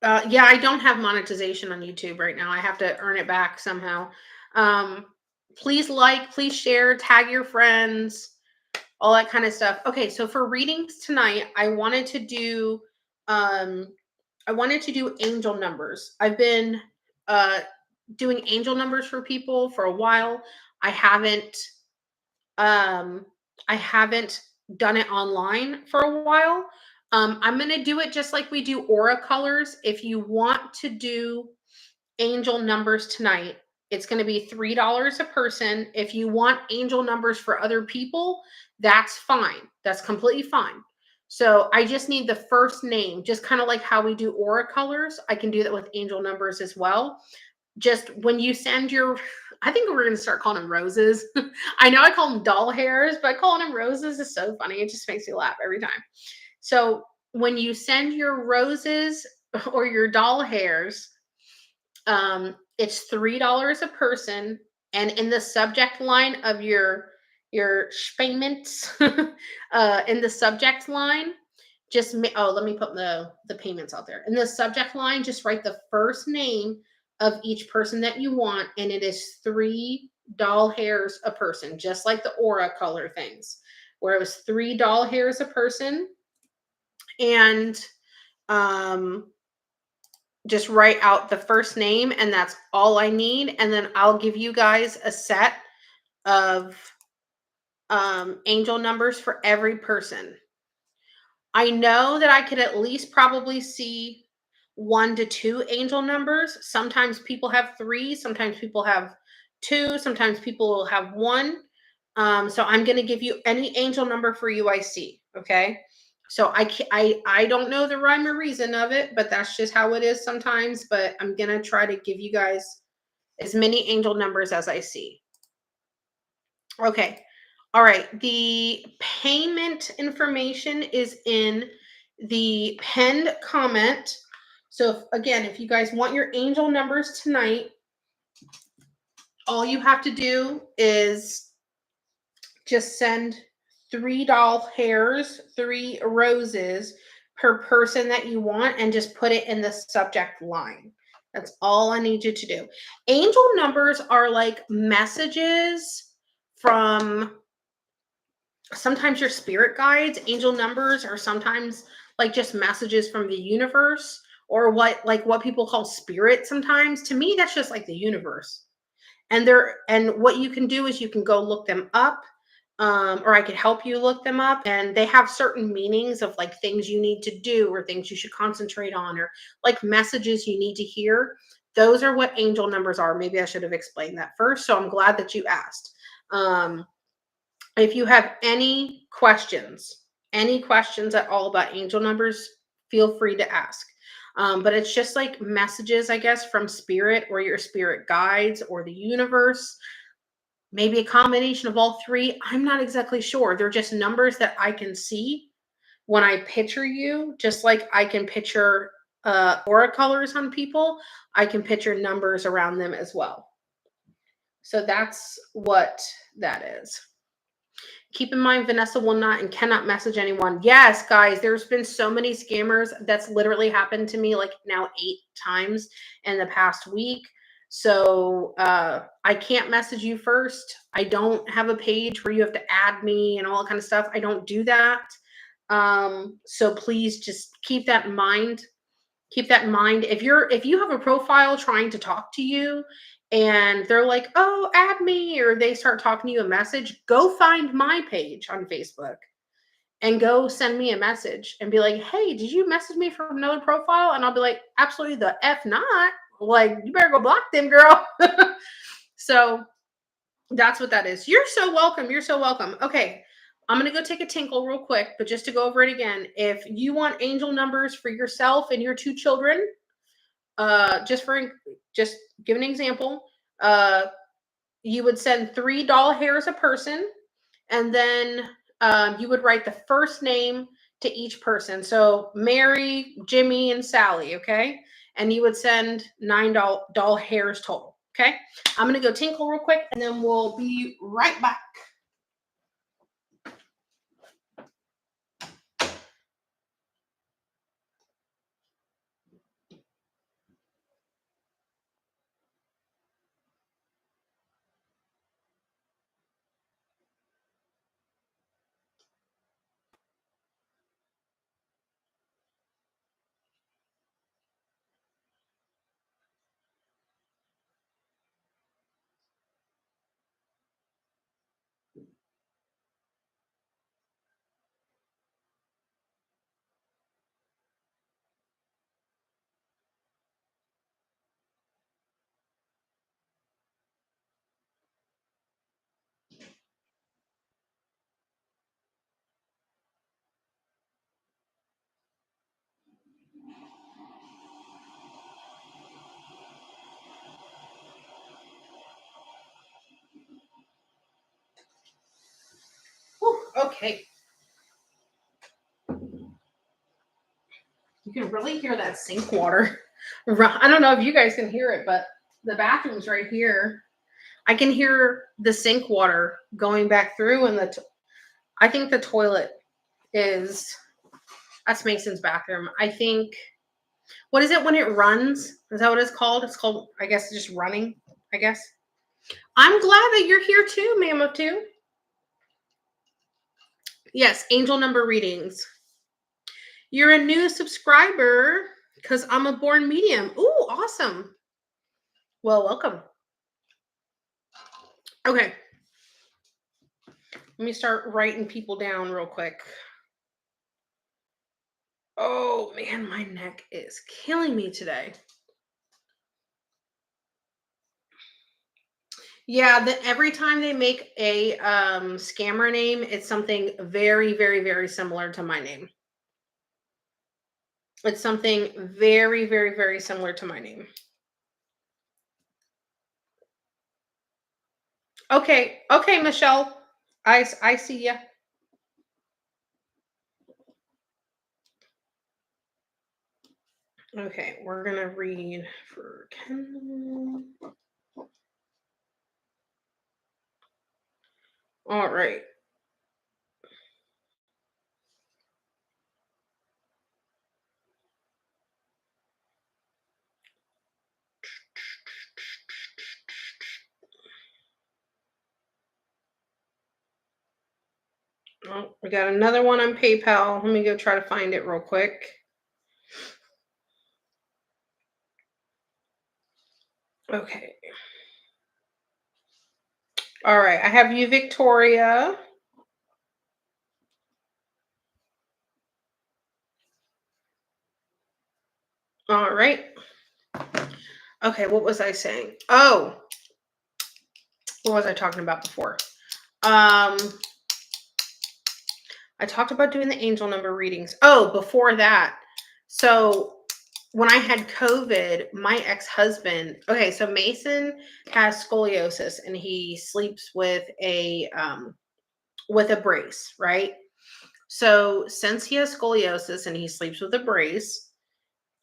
I don't have monetization on YouTube right now. I have to earn it back somehow. Please like, please share, tag your friends, all that kind of stuff. Okay, so for readings tonight, um I wanted to do angel numbers. I've been doing angel numbers for people for a while. I haven't um I haven't done it online for a while. I'm going to do it just like we do aura colors. If you want to do angel numbers tonight, it's going to be $3 a person. If you want angel numbers for other people, that's fine. That's completely fine. So I just need the first name, just kind of like how we do aura colors. I can do that with angel numbers as well. Just when you send your, I think we're going to start calling them roses. I know I call them doll hairs, but calling them roses is so funny. It just makes me laugh every time. So when you send your roses or your doll hairs, it's $3 a person, and in the subject line of your payments, in the subject line, let me put the payments out there. In the subject line, just write the first name of each person that you want, and it is 3 doll hairs a person, just like the aura color things, where it was 3 doll hairs a person. And um just write out the first name, and that's all I need. And then I'll give you guys a set of angel numbers for every person. I know that I could at least probably see 1 to 2 angel numbers. Sometimes people have 3, sometimes people have 2, sometimes people will have 1. So I'm going to give you any angel number for you I see. Okay. So I don't know the rhyme or reason of it, but that's just how it is sometimes. But I'm going to try to give you guys as many angel numbers as I see. Okay. All right. The payment information is in the pinned comment. So if you guys want your angel numbers tonight, all you have to do is just send 3 doll hairs, 3 roses per person that you want, and just put it in the subject line. That's all I need you to do. Angel numbers are like messages from sometimes your spirit guides. Angel numbers are sometimes like just messages from the universe, or what people call spirit sometimes. To me, that's just like the universe. And what you can do is you can go look them up, or I could help you look them up. And they have certain meanings of like things you need to do, or things you should concentrate on, or like messages you need to hear. Those are what angel numbers are. Maybe I should have explained that first. So I'm glad that you asked. If you have any questions at all about angel numbers, feel free to ask. But it's just like messages, I guess, from spirit or your spirit guides or the universe. Maybe a combination of all 3. I'm not exactly sure. They're just numbers that I can see when I picture you, just like I can picture aura colors on people. I can picture numbers around them as well. So that's what that is. Keep in mind, Vanessa will not and cannot message anyone. Yes, guys, there's been so many scammers. That's literally happened to me like now 8 times in the past week. So I can't message you first. I don't have a page where you have to add me and all that kind of stuff. I don't do that. So please just keep that in mind. Keep that in mind. If you have a profile trying to talk to you and they're like, "Oh, add me," or they start talking to you a message, go find my page on Facebook and go send me a message and be like, "Hey, did you message me from another profile?" And I'll be like, "Absolutely the F not." Like, you better go block them, girl. So that's what that is. You're so welcome. You're so welcome. Okay. I'm going to go take a tinkle real quick, but just to go over it again, if you want angel numbers for yourself and your 2 children, just give an example, you would send 3 doll hairs a person, and then you would write the first name to each person. So Mary, Jimmy, and Sally, okay? And you would send 9 doll hairs total, okay? I'm going to go tinkle real quick, and then we'll be right back. Whew, okay. You can really hear that sink water. I don't know if you guys can hear it, but the bathroom's right here. I can hear the sink water going back through, and I think the toilet is That's Mason's bathroom. I think, what is it when it runs? Is that what it's called? It's called, I guess, just running, I guess. I'm glad that you're here too, Mammoth too. Yes, angel number readings. You're a new subscriber because I'm a born medium. Ooh, awesome. Well, welcome. Okay. Let me start writing people down real quick. Oh man, my neck is killing me today. Yeah, every time they make a scammer name, it's something very, very, very similar to my name. It's something very, very, very similar to my name. Okay, okay, Michelle. I see ya. Okay, we're gonna read for Kendall. All right. Oh, we got another one on PayPal. Let me go try to find it real quick. Okay. All right. I have you, Victoria. All right. Okay. What was I saying? Oh, what was I talking about before? I talked about doing the angel number readings. Oh, before that. So when I had COVID, my ex-husband, okay, so Mason has scoliosis and he sleeps with a brace, right? So since he has scoliosis and he sleeps with a brace,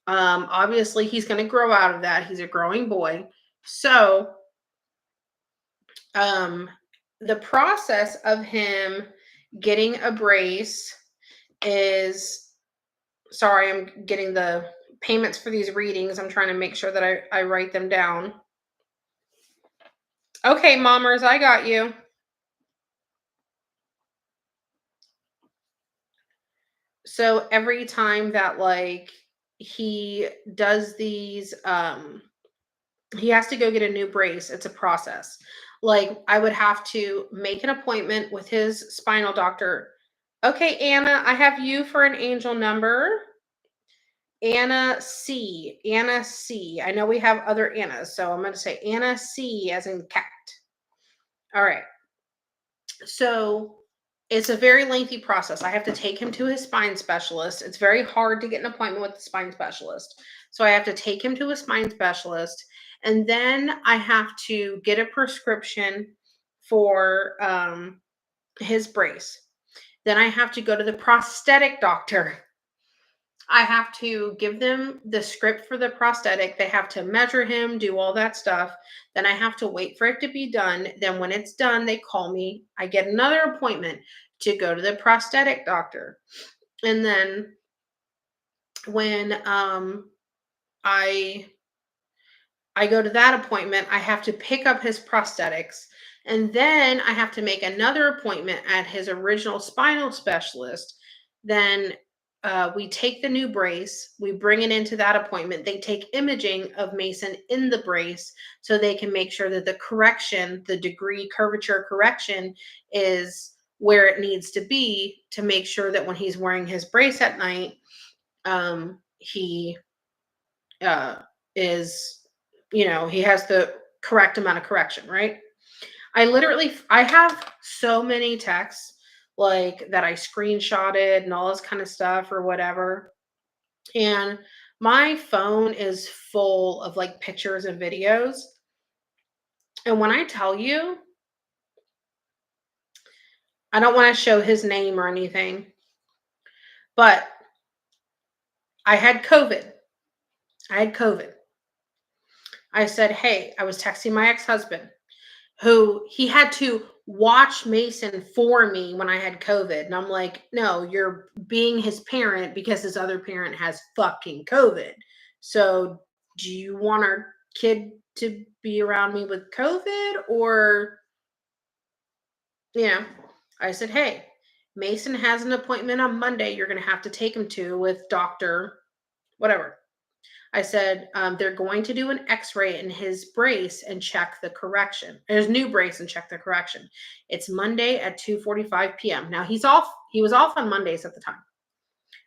obviously he's going to grow out of that. He's a growing boy. So um the process of him getting a brace is, sorry, I'm getting the payments for these readings. I'm trying to make sure that I write them down. Okay, mommers, I got you. So every time that like he does these, he has to go get a new brace. It's a process. Like I would have to make an appointment with his spinal doctor. Okay, Anna, I have you for an angel number. Anna C. Anna C. I know we have other Annas, so I'm going to say Anna C as in cat. All right. So it's a very lengthy process. I have to take him to his spine specialist. It's very hard to get an appointment with the spine specialist. So I have to take him to a spine specialist. And then I have to get a prescription for his brace. Then I have to go to the prosthetic doctor. I have to give them the script for the prosthetic. They have to measure him, do all that stuff. Then I have to wait for it to be done. Then when it's done, they call me. I get another appointment to go to the prosthetic doctor. And then when I go to that appointment, I have to pick up his prosthetics. And then I have to make another appointment at his original spinal specialist. Then we take the new brace, we bring it into that appointment. They take imaging of Mason in the brace so they can make sure that the correction, the degree curvature correction, is where it needs to be to make sure that when he's wearing his brace at night, he is, he has the correct amount of correction, right? I have so many texts like that I screenshotted and all this kind of stuff or whatever. And my phone is full of like pictures and videos. And when I tell you, I don't want to show his name or anything, but I had COVID. I had COVID. I said, hey, I was texting my ex husband who he had to watch Mason for me when I had COVID. And I'm like, no, you're being his parent because his other parent has fucking COVID. So do you want our kid to be around me with COVID? Or, you know, I said, hey, Mason has an appointment on Monday you're going to have to take him to with Dr. Whatever. I said, they're going to do an x-ray in his brace and check the correction. His new brace and check the correction. It's Monday at 2:45 p.m. Now he's off. He was off on Mondays at the time.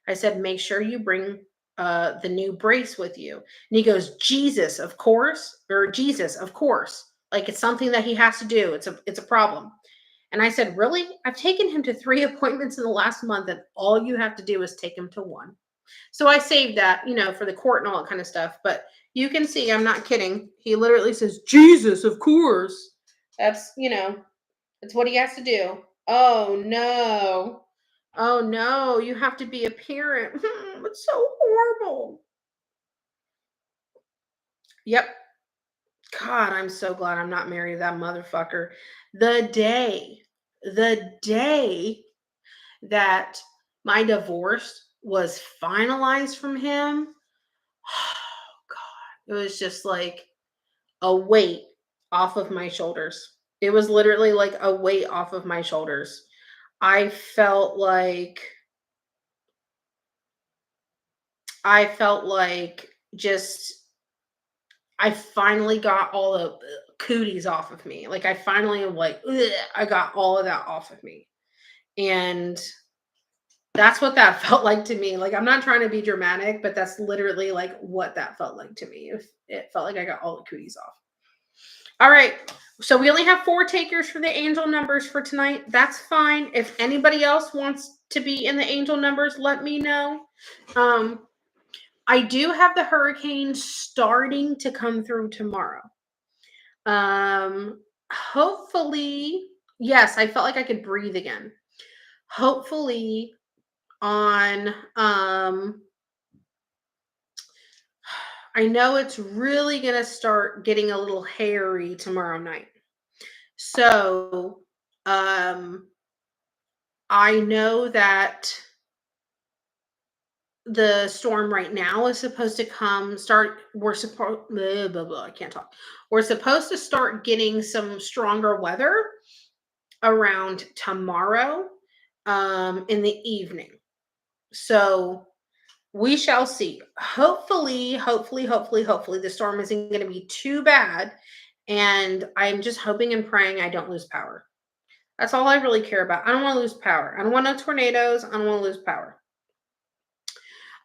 I said, make sure you bring the new brace with you. And he goes, Jesus, of course, or Jesus, of course. Like it's something that he has to do. It's a problem. And I said, really? I've taken him to 3 appointments in the last month, and all you have to do is take him to one. So I saved that, for the court and all that kind of stuff. But you can see, I'm not kidding. He literally says, Jesus, of course. That's it's what he has to do. Oh, no. Oh, no. You have to be a parent. It's so horrible. Yep. God, I'm so glad I'm not married to that motherfucker. The day that my divorce was finalized from him, oh God, it was just like a weight off of my shoulders. It was literally like a weight off of my shoulders. I felt like just I finally got all the cooties off of me. Like I finally am like, "Ugh," I got all of that off of me. And that's what that felt like to me. Like I'm not trying to be dramatic, but that's literally like what that felt like to me. If it felt like I got all the cooties off. All right. So we only have 4 takers for the angel numbers for tonight. That's fine. If anybody else wants to be in the angel numbers, let me know. I do have the hurricane starting to come through tomorrow. Hopefully, yes, I felt like I could breathe again. Hopefully on I know it's really going to start getting a little hairy tomorrow night. So, I know that the storm right now is supposed to come start we're supposed blah, blah, blah, I can't talk. We're supposed to start getting some stronger weather around tomorrow in the evening. So we shall see. Hopefully, the storm isn't going to be too bad. And I'm just hoping and praying I don't lose power. That's all I really care about. I don't want to lose power. I don't want no tornadoes. I don't want to lose power.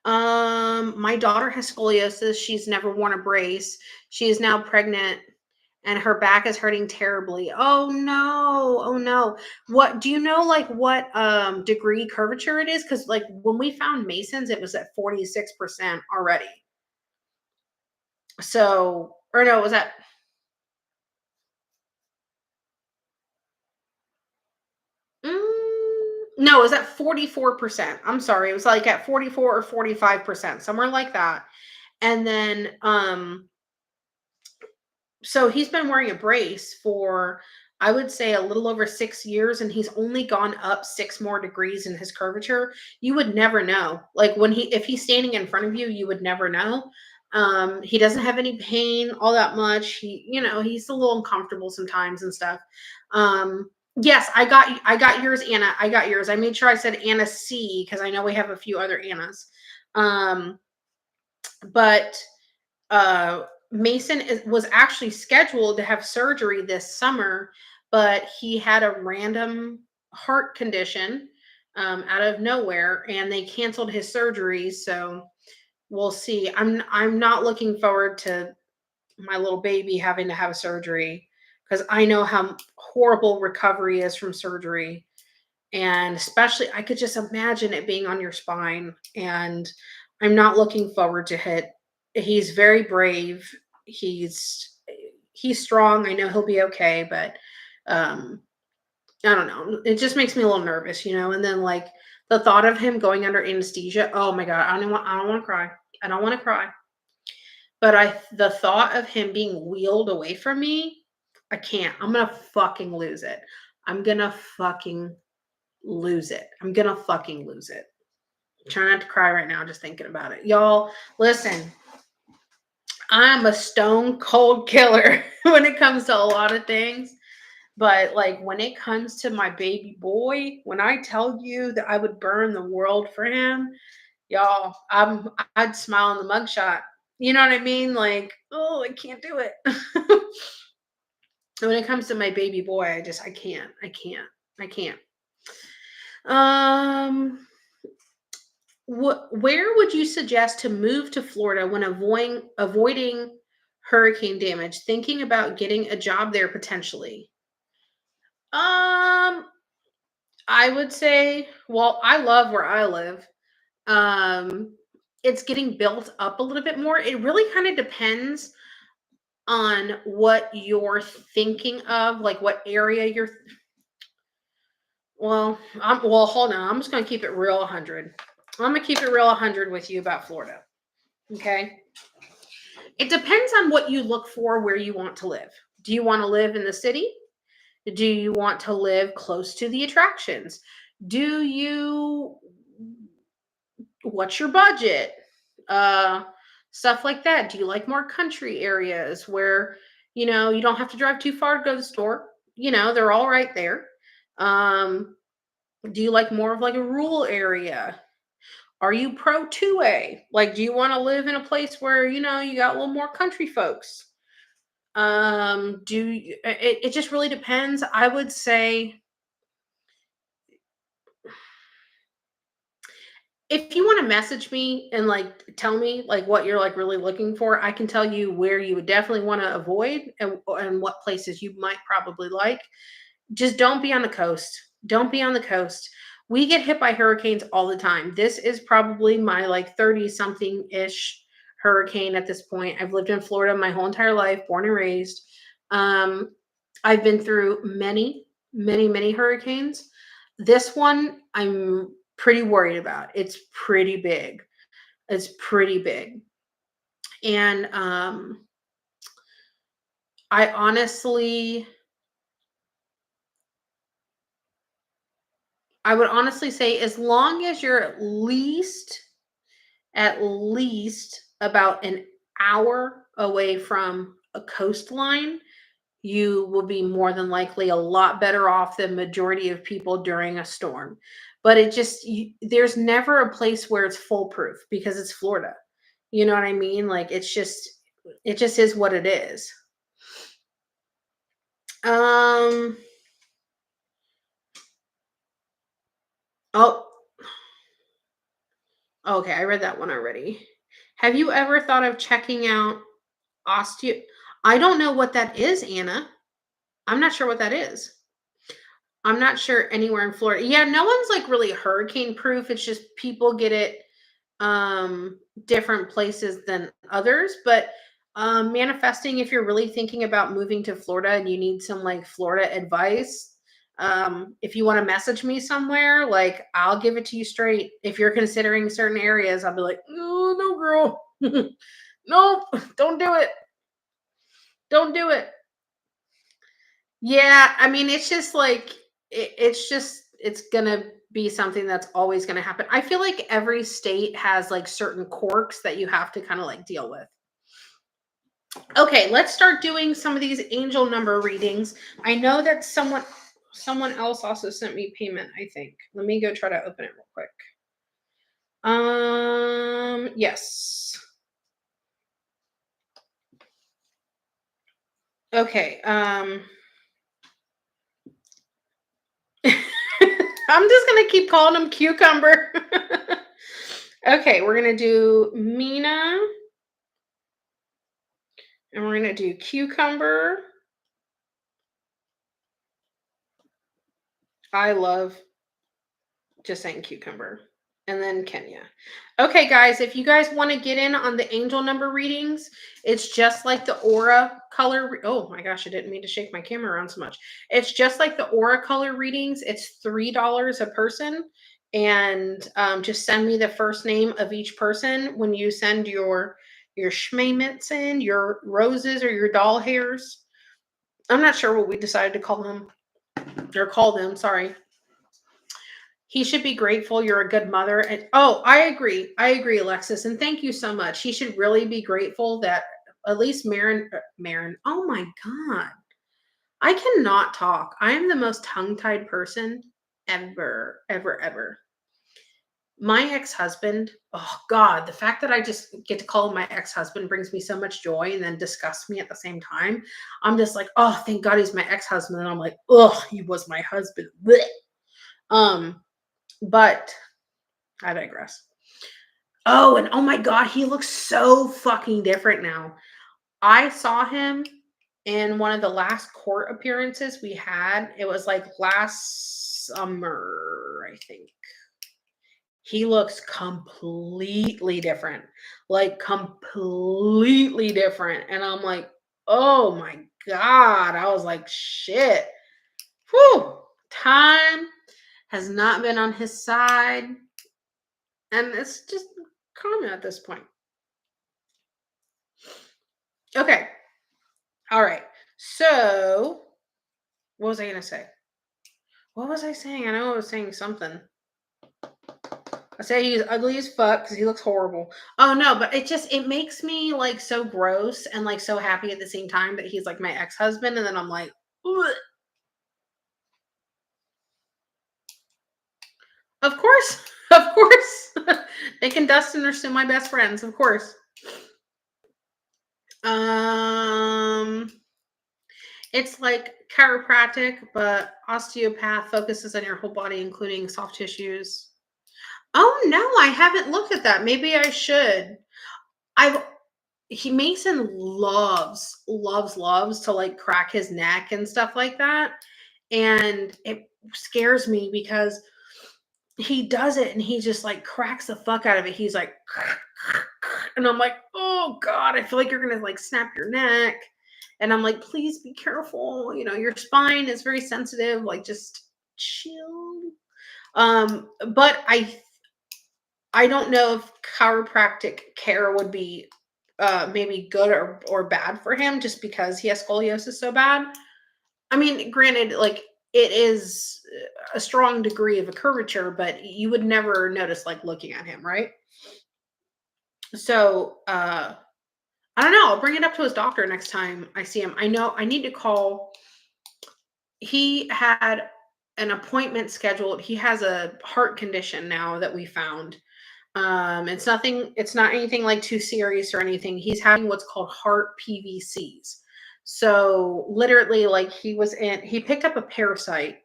My daughter has scoliosis. She's never worn a brace. She is now pregnant and her back is hurting terribly. Oh no. Oh no. What do you know like what degree curvature it is? Because like when we found Mason's, it was at 46% already. So or no, was that no, it was at 44%. I'm sorry. It was like at 44 or 45%, somewhere like that. And then so he's been wearing a brace for I would say a little over 6 years, and he's only gone up 6 more degrees in his curvature. You would never know. Like when if he's standing in front of you, you would never know. He doesn't have any pain all that much. He's a little uncomfortable sometimes and stuff. Yes, I got yours, Anna. I got yours. I made sure I said Anna C because I know we have a few other Annas. But Mason was actually scheduled to have surgery this summer, but he had a random heart condition out of nowhere, and they canceled his surgery. So we'll see. I'm not looking forward to my little baby having to have surgery because I know how horrible recovery is from surgery. And especially, I could just imagine it being on your spine. And I'm not looking forward to it. He's very brave. He's strong. I know he'll be okay, but I don't know. It just makes me a little nervous. And then like the thought of him going under anesthesia. Oh my god, I don't want to cry. I don't want to cry. But the thought of him being wheeled away from me, I can't. I'm gonna fucking lose it. I'm gonna fucking lose it. I'm gonna fucking lose it. Try not to cry right now just thinking about it. Y'all, listen, I'm a stone cold killer when it comes to a lot of things. But like when it comes to my baby boy, when I tell you that I would burn the world for him, y'all, I'd smile in the mugshot. You know what I mean? Like, oh, I can't do it. When it comes to my baby boy, I can't. I can't. I can't. Um where would you suggest to move to Florida when avoiding hurricane damage? Thinking about getting a job there potentially. Um, I would say, well, I love where I live. Um, it's getting built up a little bit more. It really kind of depends on what you're thinking of, like what area you're. Well, hold on. I'm just gonna keep it real 100. I'm gonna keep it real 100 with you about Florida. Okay. It depends on what you look for, where you want to live. Do you want to live in the city? Do you want to live close to the attractions? Do you What's your budget? Uh Stuff like that. Do you like more country areas where, you don't have to drive too far to go to the store? They're all right there. Um do you like more of like a rural area? Are you pro 2A? Like, do you want to live in a place where, you got a little more country folks? It just really depends. I would say if you want to message me and like tell me like what you're like really looking for, I can tell you where you would definitely want to avoid and what places you might probably like. Just don't be on the coast. Don't be on the coast. We get hit by hurricanes all the time. This is probably my like 30 something ish hurricane at this point. I've lived in Florida my whole entire life, born and raised. Um, I've been through many, many, many hurricanes. This one I'm pretty worried about. It's pretty big. It's pretty big. And I honestly I would honestly say as long as you're at least about an hour away from a coastline, you will be more than likely a lot better off than majority of people during a storm. But there's never a place where it's foolproof because it's Florida. You know what I mean? Like it just is what it is. Um oh, okay, I read that one already. Have you ever thought of checking out osteo I don't know what that is, Anna. I'm not sure what that is. I'm not sure anywhere in Florida. Yeah, no one's like really hurricane proof. It's just people get it different places than others, but manifesting if you're really thinking about moving to Florida and you need some like Florida advice, if you want to message me somewhere, like I'll give it to you straight. If you're considering certain areas, I'll be like, "Oh, no girl." Nope, don't do it. Don't do it. Yeah, I mean, it's just like it's gonna be something that's always gonna happen. I feel like every state has like certain quirks that you have to kind of like deal with. Okay, let's start doing some of these angel number readings. I know that someone else also sent me payment, I think. Let me go try to open it real quick. Yes. Okay. I'm just gonna keep calling him cucumber. Okay, we're gonna do Mina, and we're gonna do cucumber. I love just saying cucumber. And then Kenya. Okay, guys, if you guys want to get in on the angel number readings, it's just like the aura color. Oh my gosh, I didn't mean to shake my camera around so much. It's just like the aura color readings. It's $3 a person. And just send me the first name of each person when you send your schmayments in, your roses or your doll hairs. I'm not sure what we decided to call them. or call them, sorry. He should be grateful you're a good mother. And oh, I agree. I agree, Alexis. And thank you so much. He should really be grateful that at least Marin, oh my God. I cannot talk. I am the most tongue-tied person ever, ever, ever. My ex-husband, oh God, the fact that I just get to call him my ex-husband brings me so much joy and then disgusts me at the same time. I'm just like, oh, thank God he's my ex-husband. And I'm like, oh, he was my husband. Blech. But I digress. Oh, and oh my God, he looks so fucking different now. I saw him in one of the last court appearances we had. It was like last summer, I think. He looks completely different, like completely different. And I'm like, oh my God. I was like, shit. Whew. Time has not been on his side. And it's just common at this point. Okay. All right. So, what was I going to say? What was I saying? I know I was saying something. I say he's ugly as fuck because he looks horrible. Oh no, but it makes me like so gross and like so happy at the same time that he's like my ex-husband, and then I'm like, ugh. Of course, of course. Nick and Dustin are still my best friends, of course. Um it's like chiropractic, but osteopath focuses on your whole body, including soft tissues. Oh no, I haven't looked at that. Maybe I should. I've he Mason loves to like crack his neck and stuff like that. And it scares me because he does it and he just like cracks the fuck out of it. He's like, and I'm like, oh God, I feel like you're gonna like snap your neck. And I'm like, please be careful. You know, your spine is very sensitive. Like, just chill. But I don't know if chiropractic care would be maybe good or bad for him just because he has scoliosis so bad. I mean, granted, like it is a strong degree of a curvature, but you would never notice like looking at him, right? So I don't know. I'll bring it up to his doctor next time I see him. I know I need to call. He had an appointment scheduled. He has a heart condition now that we found. It's not anything like too serious or anything. He's having what's called heart PVCs. So literally like he picked up a parasite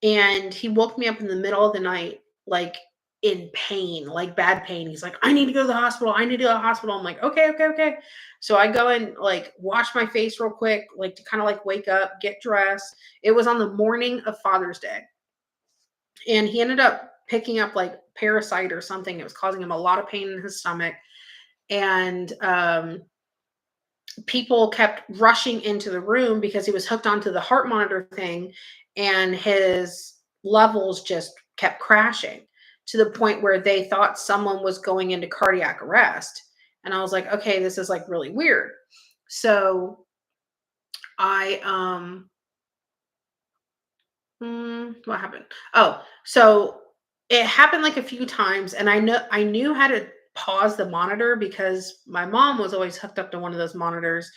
and he woke me up in the middle of the night, like in pain, like bad pain. He's like, I need to go to the hospital. I need to go to the hospital. I'm like, okay, okay, okay. So I go and like wash my face real quick, like to kind of like wake up, get dressed. It was on the morning of Father's Day. And he ended up picking up like parasite or something. It was causing him a lot of pain in his stomach. And people kept rushing into the room because he was hooked onto the heart monitor thing and his levels just kept crashing to the point where they thought someone was going into cardiac arrest. And I was like, okay, this is like really weird. So I what happened? Oh, so it happened like a few times, and I knew how to pause the monitor because my mom was always hooked up to one of those monitors,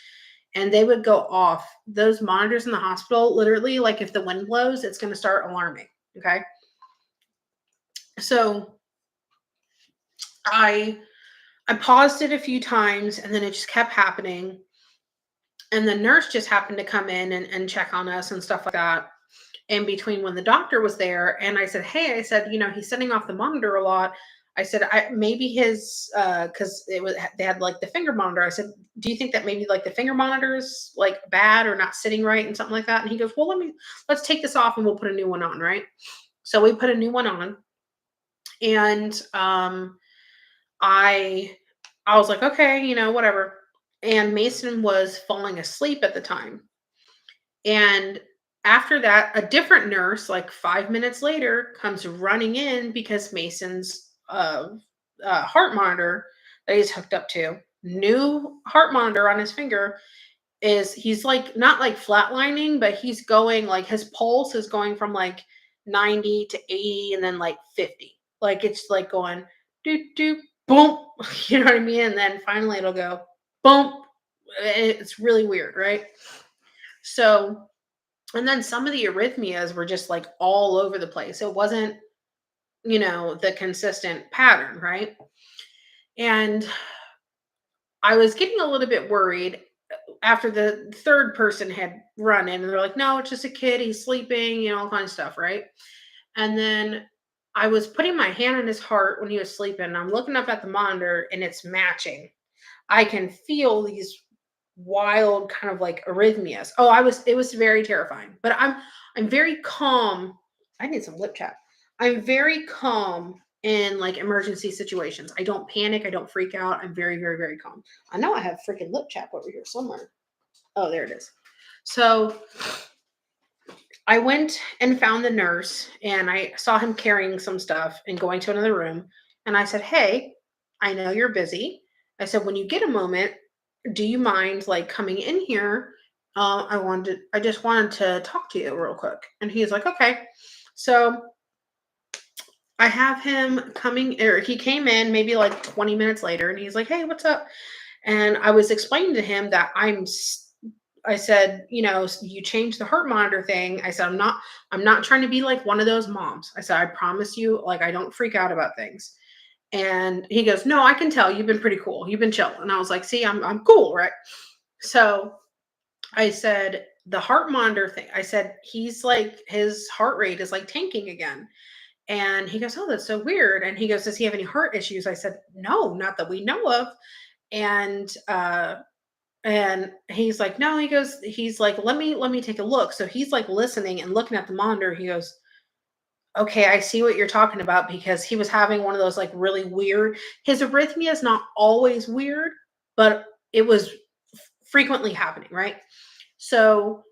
and they would go off. Those monitors in the hospital, literally, like if the wind blows, it's going to start alarming. Okay, so I I paused it a few times, and then it just kept happening. And the nurse just happened to come in and check on us and stuff like that in between when the doctor was there. And I said, hey, I said, he's setting off the monitor a lot. I said, maybe his because it was they had like the finger monitor. I said, do you think that maybe like the finger monitor is like bad or not sitting right and something like that? And he goes, well, let's take this off and we'll put a new one on, right? So we put a new one on, and I I was like, okay, whatever. And Mason was falling asleep at the time. And after that, a different nurse, like 5 minutes later, comes running in because Mason's heart monitor that he's hooked up to, new heart monitor on his finger, is he's like not like flatlining, but he's going like his pulse is going from like 90 to 80 and then like 50. Like it's like going doot doot boom. You know what I mean? And then finally it'll go boom. It's really weird, right? So, and then some of the arrhythmias were just like all over the place. It wasn't, the consistent pattern, right? And I was getting a little bit worried after the third person had run in, and they're like, no, it's just a kid. He's sleeping, all kind of stuff, right? And then I was putting my hand on his heart when he was sleeping. And I'm looking up at the monitor and it's matching. I can feel these wild kind of like arrhythmias. Oh, it was very terrifying. But I'm very calm. I need some lip chat. I'm very calm in like emergency situations. I don't panic, I don't freak out. I'm very, very, very calm. I know I have freaking lip chat over here somewhere. Oh, there it is. So I went and found the nurse and I saw him carrying some stuff and going to another room. And I said, hey, I know you're busy. I said, when you get a moment, do you mind like coming in here? I just wanted to talk to you real quick. And he's like, okay. So I have him coming, or he came in maybe like 20 minutes later and he's like, hey, what's up? And I was explaining to him that I said, you changed the heart monitor thing. I said, I'm not trying to be like one of those moms. I said, I promise you, like, I don't freak out about things. And he goes, no, I can tell you've been pretty cool. You've been chill. And I was like, see, I'm cool. Right. So I said, the heart monitor thing, I said, he's like, his heart rate is like tanking again. And he goes, oh, that's so weird. And he goes, does he have any heart issues? I said, no, not that we know of. And, he's like, no, he's like, let me take a look. So he's like listening and looking at the monitor. He goes, okay, I see what you're talking about because he was having one of those like really weird, his arrhythmia is not always weird, but it was frequently happening, right? So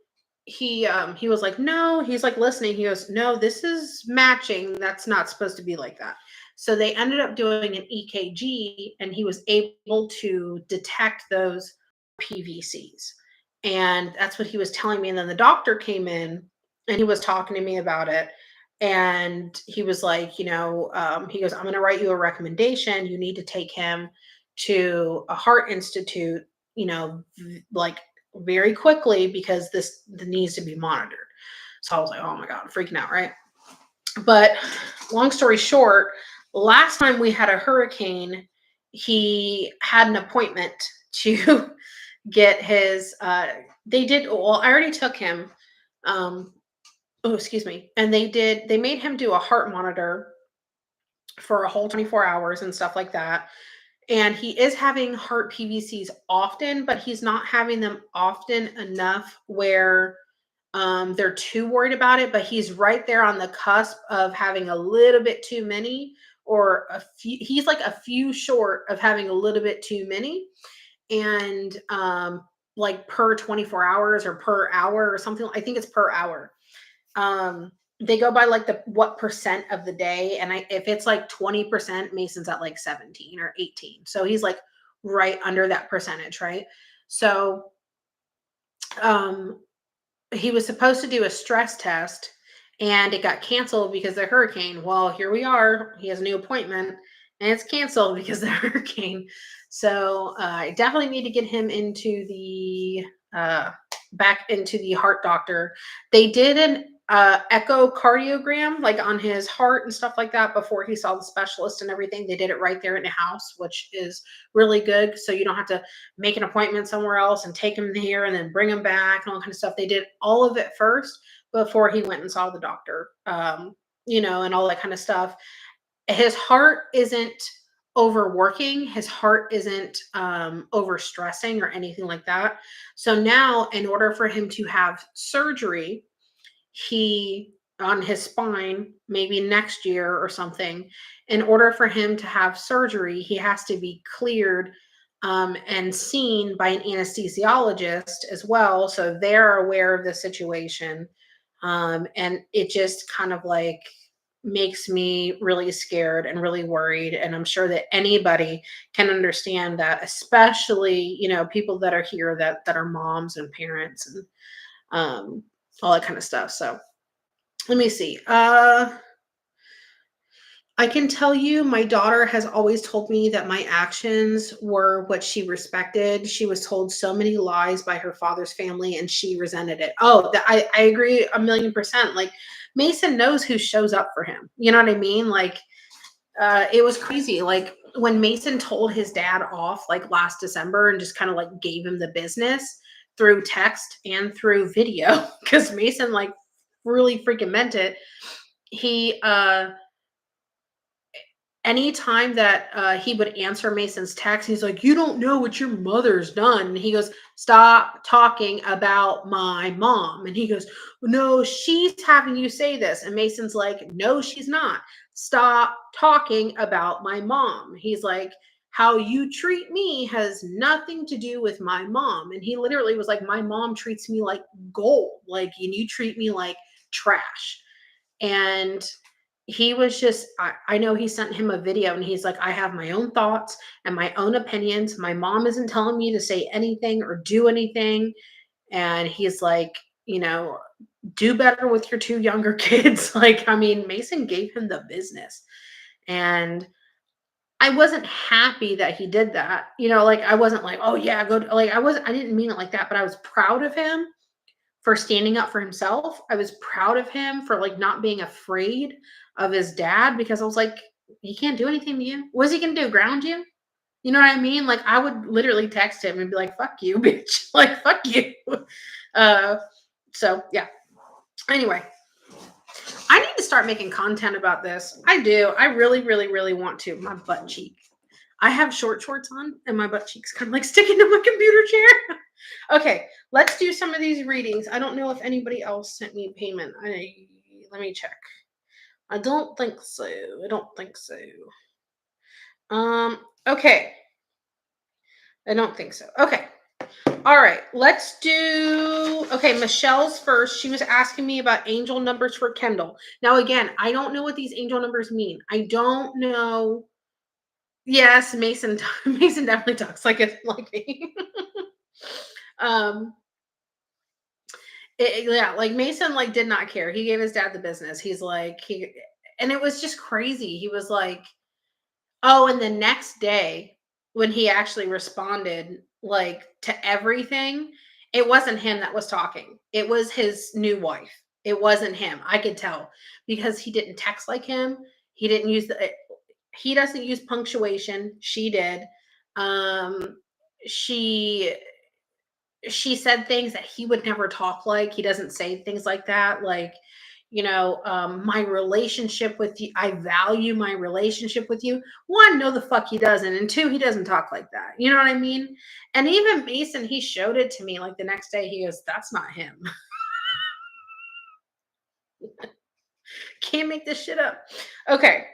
he was like, no, he's like listening. He goes, no, this is matching. That's not supposed to be like that. So they ended up doing an EKG and he was able to detect those PVCs. And that's what he was telling me. And then the doctor came in and he was talking to me about it. And he was like, he goes, I'm going to write you a recommendation. You need to take him to a heart institute, like very quickly because this needs to be monitored. So I was like, oh my God, I'm freaking out, right? But long story short, last time we had a hurricane, he had an appointment to get his I already took him. Oh, excuse me. And they made him do a heart monitor for a whole 24 hours and stuff like that. And he is having heart PVCs often, but he's not having them often enough where they're too worried about it. But he's right there on the cusp of having a little bit too many, or a few. He's like a few short of having a little bit too many, and like per 24 hours or per hour or something. I think it's per hour. They go by like the what percent of the day, and if it's like 20%, Mason's at like 17 or 18, so he's like right under that percentage, right? So um he was supposed to do a stress test and it got canceled because of the hurricane. Well, here we are, he has a new appointment and it's canceled because of the hurricane. So I definitely need to get him into the back into the heart doctor. They did an echocardiogram like on his heart and stuff like that before he saw the specialist and everything. They did it right there in the house, which is really good. So you don't have to make an appointment somewhere else and take him here and then bring him back and all kind of stuff. They did all of it first before he went and saw the doctor, and all that kind of stuff. His heart isn't overworking, his heart isn't overstressing or anything like that. So now, in order for him to have surgery, he on his spine, maybe next year or something, in order for him to have surgery, he has to be cleared and seen by an anesthesiologist as well. So they're aware of the situation. And it just kind of like makes me really scared and really worried. And I'm sure that anybody can understand that, especially, people that are here that are moms and parents and all that kind of stuff. So let me see. I can tell you my daughter has always told me that my actions were what she respected. She was told so many lies by her father's family and she resented it. Oh, I agree 1,000,000%. Like Mason knows who shows up for him. You know what I mean? Like it was crazy. Like when Mason told his dad off like last December and just kind of like gave him the business through text and through video, because Mason like really freaking meant it. He anytime that he would answer Mason's text, he's like, "You don't know what your mother's done." And he goes, "Stop talking about my mom." And he goes, "No, she's having you say this." And Mason's like, "No, she's not. Stop talking about my mom." He's like, "How you treat me has nothing to do with my mom." And he literally was like, "My mom treats me like gold, like, and you treat me like trash." And he was just, I know he sent him a video and he's like, "I have my own thoughts and my own opinions. My mom isn't telling me to say anything or do anything." And he's like, "Do better with your two younger kids." Like, I mean, Mason gave him the business. And I wasn't happy that he did that. Like I wasn't like, "Oh yeah, go like I didn't mean it like that, but I was proud of him for standing up for himself. I was proud of him for like not being afraid of his dad, because I was like, he can't do anything to you. What's he gonna do? Ground you? You know what I mean? Like I would literally text him and be like, "Fuck you, bitch." Like, fuck you. Uh so yeah. Anyway, I need to start making content about this. I do. I really, really, really want to. My butt cheek. I have short shorts on and my butt cheeks kind of like sticking to my computer chair. Okay, let's do some of these readings. I don't know if anybody else sent me payment. Let me check. I don't think so. I don't think so. Okay. I don't think so. Okay. All right. Let's do okay, Michelle's first. She was asking me about angel numbers for Kendall. Now again, I don't know what these angel numbers mean. I don't know. Yes, Mason Mason definitely talks like me. um yeah, like Mason like did not care. He gave his dad the business. He's like and it was just crazy. He was like, oh, and the next day when he actually responded like to everything, it wasn't him that was talking. It was his new wife. It wasn't him. I could tell because he didn't text like him. He didn't use he doesn't use punctuation. She did. Um she said things that he would never talk like. He doesn't say things like that. Like, my relationship with you, I value my relationship with you. One, no, the fuck he doesn't. And two, he doesn't talk like that. You know what I mean? And even Mason, he showed it to me like the next day. He goes, "That's not him." Can't make this shit up. Okay.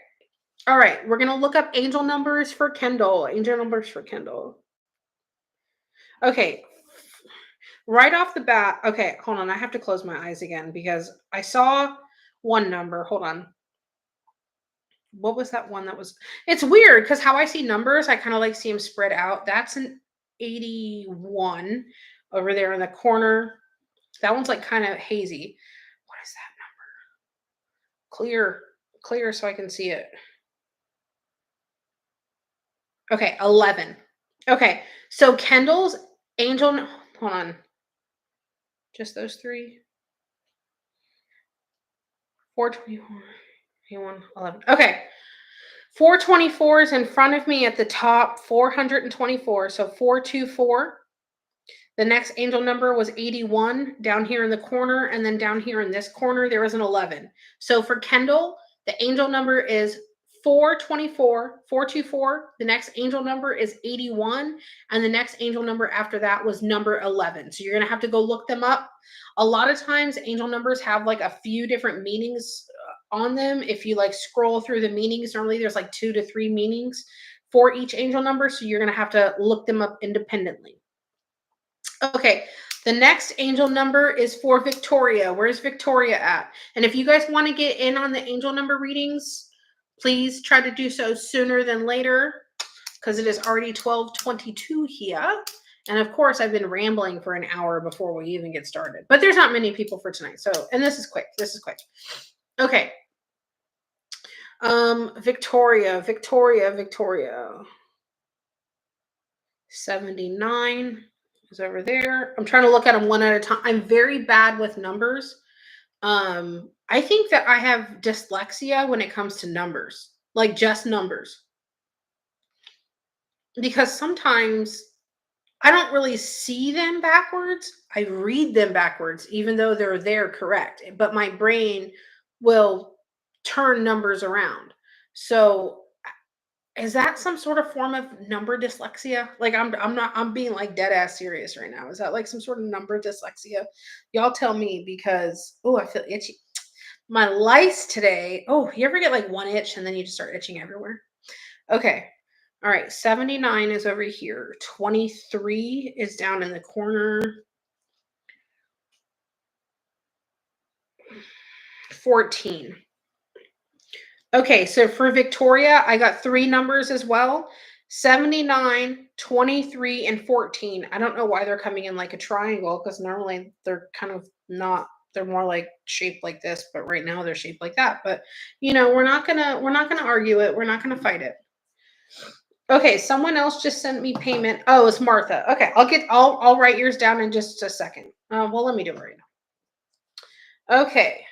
All right. We're going to look up angel numbers for Kendall. Angel numbers for Kendall. Okay. Right off the bat, okay, hold on. I have to close my eyes again because I saw one number. Hold on. What was that one that was? It's weird because how I see numbers, I kind of like see them spread out. That's an 81 over there in the corner. That one's like kind of hazy. What is that number? Clear so I can see it. Okay, 11. Okay, so Kendall's angel, hold on. Just those three. 424, 21, 11. Okay. 424 is in front of me at the top, 424. So 424. The next angel number was 81 down here in the corner. And then down here in this corner, there was an 11. So for Kendall, the angel number is 424, 424. The next angel number is 81. And the next angel number after that was number 11. So you're going to have to go look them up. A lot of times, angel numbers have like a few different meanings on them. If you like scroll through the meanings, normally there's like 2 to 3 meanings for each angel number. So you're going to have to look them up independently. Okay, The next angel number is for Victoria. Where's Victoria at? And if you guys want to get in on the angel number readings, please try to do so sooner than later because it is already 12:22 here. And of course, I've been rambling for an hour before we even get started. But there's not many people for tonight. So, and this is quick. This is quick. Okay. Victoria. 79 is over there. I'm trying to look at them one at a time. I'm very bad with numbers. I think that I have dyslexia when it comes to numbers, like just numbers. Because sometimes I don't really see them backwards. I read them backwards, even though they're there correct. But my brain will turn numbers around. So is that some sort of form of number dyslexia? Like I'm being like dead ass serious right now. Is that like some sort of number dyslexia? Y'all tell me because I feel itchy. My lice today. Oh, you ever get like one itch and then you just start itching everywhere? Okay. All right. 79 is over here. 23 is down in the corner. 14. Okay, so for Victoria, I got 3 numbers as well. 79, 23, and 14. I don't know why they're coming in like a triangle because normally they're kind of not, they're more like shaped like this, but right now they're shaped like that. But we're not gonna argue it. We're not gonna fight it. Okay, someone else just sent me payment. Oh, it's Martha. Okay, I'll write yours down in just a second. Well, let me do it right now. Okay.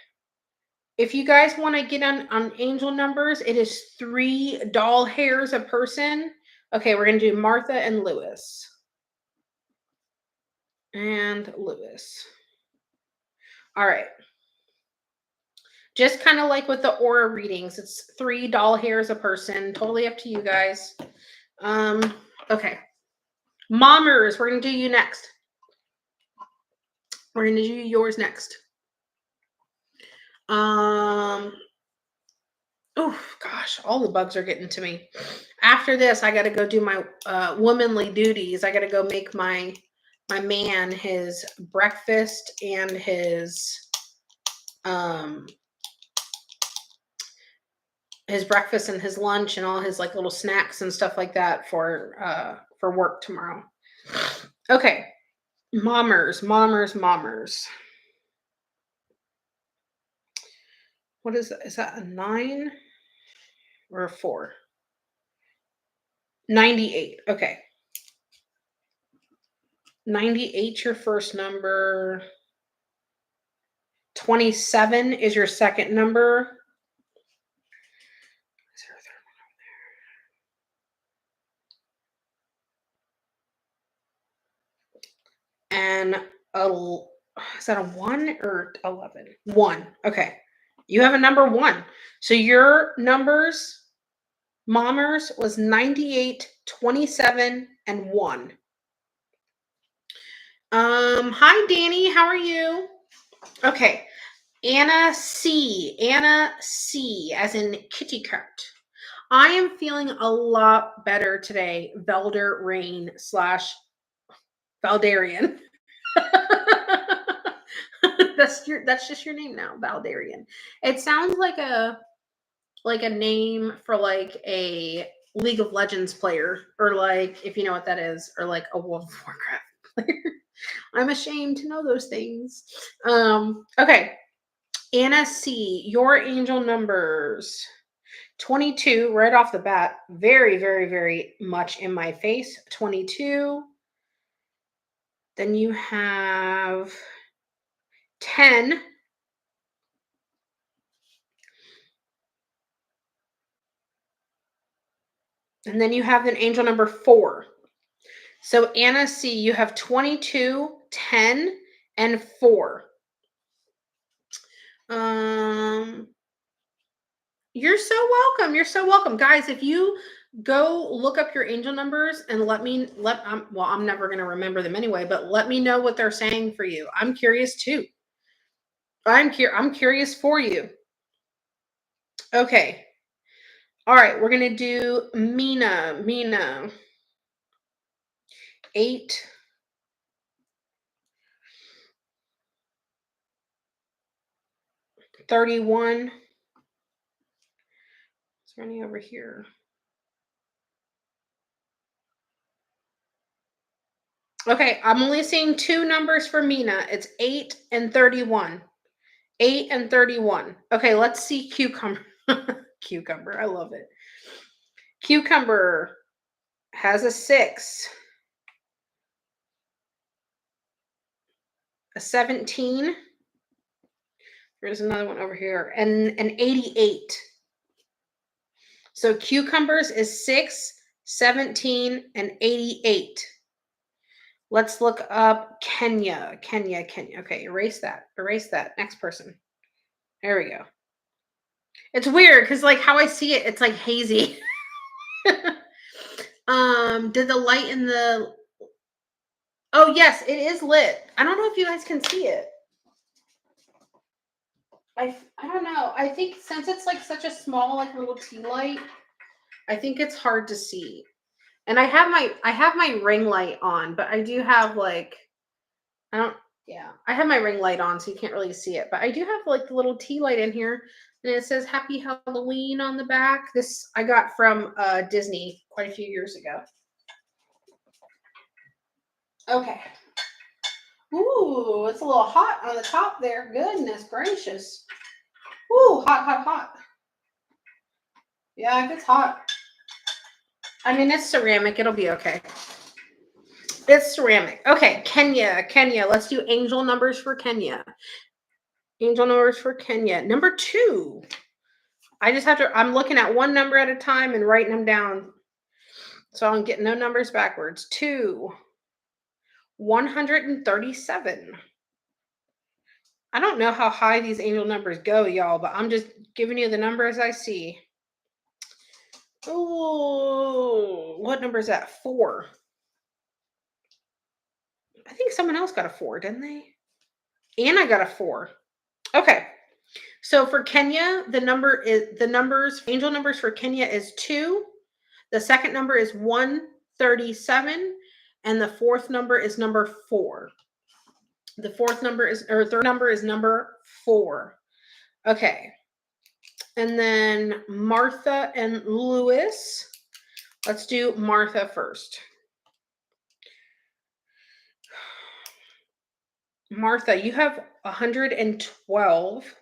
If you guys want to get on angel numbers, it is 3 doll hairs a person. Okay, we're going to do Martha and Lewis. And Lewis. All right. Just kind of like with the aura readings, it's 3 doll hairs a person. Totally up to you guys. Okay. Mommers, we're going to do you next. We're going to do yours next. Oh gosh, all the bugs are getting to me. After this, I got to go do my womanly duties. I got to go make my man his breakfast and his breakfast and his lunch and all his like little snacks and stuff like that for work tomorrow. Okay, mommers. What is that? Is that a 9 or a 4? 98. Okay. 98 your first number. 27 is your second number. Is there a third one over there? And is that a 1 or 11? 1. Okay. You have a number 1. So your numbers, mommers, was 98, 27, and 1. Hi Danny, how are you? Okay. Anna C, as in kitty cat. I am feeling a lot better today. Velder Rain / Valdarian. That's just your name now, Valdarian. It sounds like a name for like a League of Legends player, or like if you know what that is, or like a World of Warcraft player. I'm ashamed to know those things. Okay. Anna C, your angel numbers. 22 right off the bat, very, very, very much in my face. 22. Then you have 10. And then you have an angel number 4. So Anna C, you have 22, 10, and 4. You're so welcome. You're so welcome. Guys, if you go look up your angel numbers and I'm never going to remember them anyway, but let me know what they're saying for you. I'm curious too. I'm curious for you. Okay. All right, we're going to do Mina. 8. 31. Is there any over here? Okay, I'm only seeing two numbers for Mina. It's 8 and 31. 8 and 31. Okay, let's see cucumber. Cucumber, I love it. Cucumber has a 6, a 17. There's another one over here, and an 88. So cucumbers is 6, 17, and 88. Let's look up Kenya. Kenya. Okay, erase that. Erase that. Next person. There we go. It's weird because like how I see it, it's like hazy. Did the light in the Oh yes, it is lit. I don't know if you guys can see it. I don't know. I think since it's like such a small like little tea light, I think it's hard to see. And I have my ring light on, but I do have like I don't yeah, I have my ring light on so you can't really see it. But I do have like the little tea light in here and it says Happy Halloween on the back. This I got from Disney quite a few years ago. Okay. Ooh, it's a little hot on the top there. Goodness gracious. Ooh, hot. Yeah, if it's hot. I mean, it's ceramic. It'll be okay. It's ceramic. Okay, Kenya. Let's do angel numbers for Kenya. Angel numbers for Kenya. Number 2. I'm looking at one number at a time and writing them down. So I'm getting no numbers backwards. 2, 137. I don't know how high these angel numbers go, y'all, but I'm just giving you the numbers I see. Oh, what number is that? 4. I think someone else got a 4, didn't they? And I got a 4. Okay. So for Kenya, angel numbers for Kenya is 2. The second number is 137. And the fourth number is number 4. The third number is number 4. Okay. And then Martha and Lewis. Let's do Martha first. Martha, you have 112.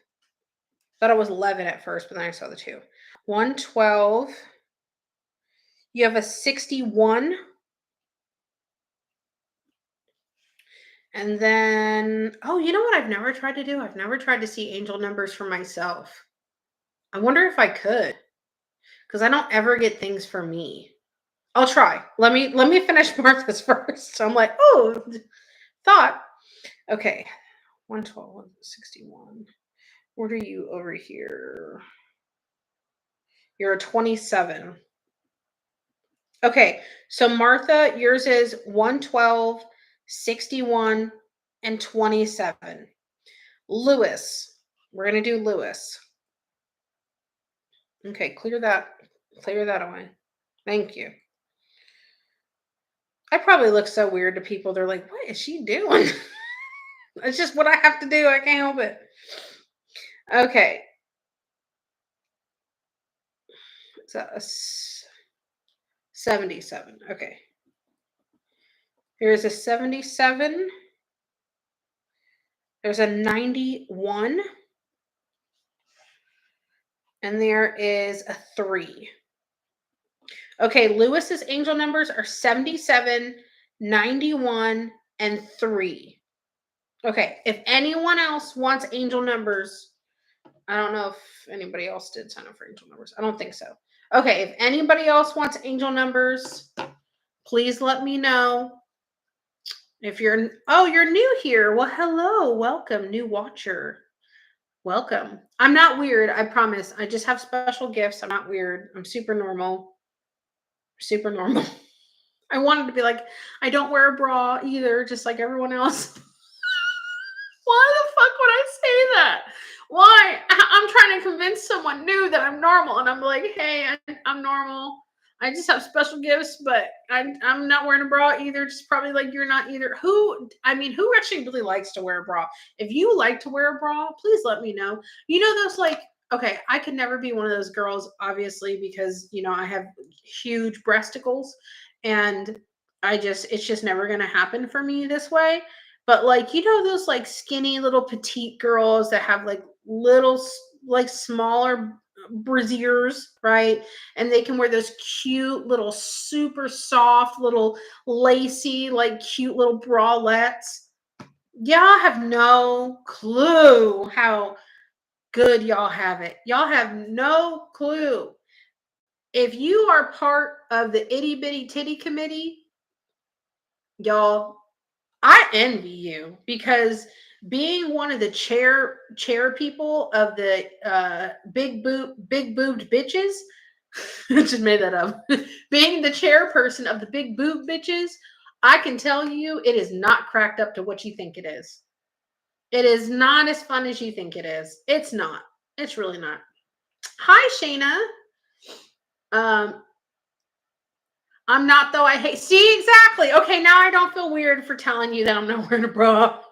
Thought it was 11 at first, but then I saw the 2. 112. You have a 61. And then, oh, you know what I've never tried to do? I've never tried to see angel numbers for myself. I wonder if I could, because I don't ever get things for me. I'll try. Let me finish Martha's first. So I'm like, oh, thought. Okay, 112, 161. What are you over here? You're a 27. Okay, so Martha, yours is 112, 61, and 27. Lewis, we're going to do Lewis. Okay, clear that away. Thank you. I probably look so weird to people. They're like, what is she doing? It's just what I have to do. I can't help it. Okay. So 77. Okay. Here's a 77. There's a 91. And there is a 3. Okay, Lewis's angel numbers are 77, 91, and 3. Okay, if anyone else wants angel numbers, I don't know if anybody else did sign up for angel numbers. I don't think so. Okay, if anybody else wants angel numbers, please let me know. If you're new here. Well, hello, welcome, new watcher. Welcome. I'm not weird, I promise. I just have special gifts. I'm not weird. I'm super normal. Super normal. I wanted to be like, I don't wear a bra either, just like everyone else. Why the fuck would I say that? Why? I'm trying to convince someone new that I'm normal, and I'm like, hey, I'm normal. I just have special gifts, but I'm not wearing a bra either. Just probably like you're not either. Who actually really likes to wear a bra? If you like to wear a bra, please let me know. You know those like okay, I could never be one of those girls, obviously, because I have huge breasticles, and it's just never gonna happen for me this way. But like those like skinny little petite girls that have like like smaller brassieres, right? And they can wear those cute little super soft little lacy like cute little bralettes. Y'all have no clue how good y'all have it. Y'all have no clue. If you are part of the itty bitty titty committee, y'all, I envy you because being one of the chair people of the big boobed bitches, I just made that up. Being the chairperson of the big boob bitches, I can tell you it is not cracked up to what you think it is. It is not as fun as you think it is. It's not. It's really not. Hi, Shayna. Um, I'm not though. I hate. See exactly. Okay, now I don't feel weird for telling you that I'm not wearing a bra.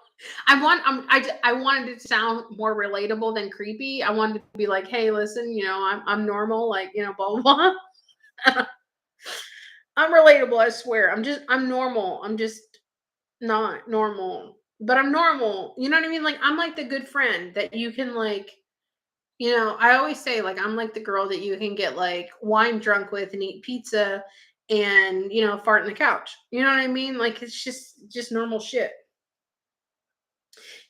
I wanted it to sound more relatable than creepy. I wanted to be like, hey, listen, I'm normal, like blah blah blah. I'm relatable. I swear. I'm normal. I'm just not normal, but I'm normal. You know what I mean? Like I'm like the good friend that you can like. I always say like I'm like the girl that you can get like wine drunk with and eat pizza and fart in the couch. You know what I mean? Like it's just normal shit.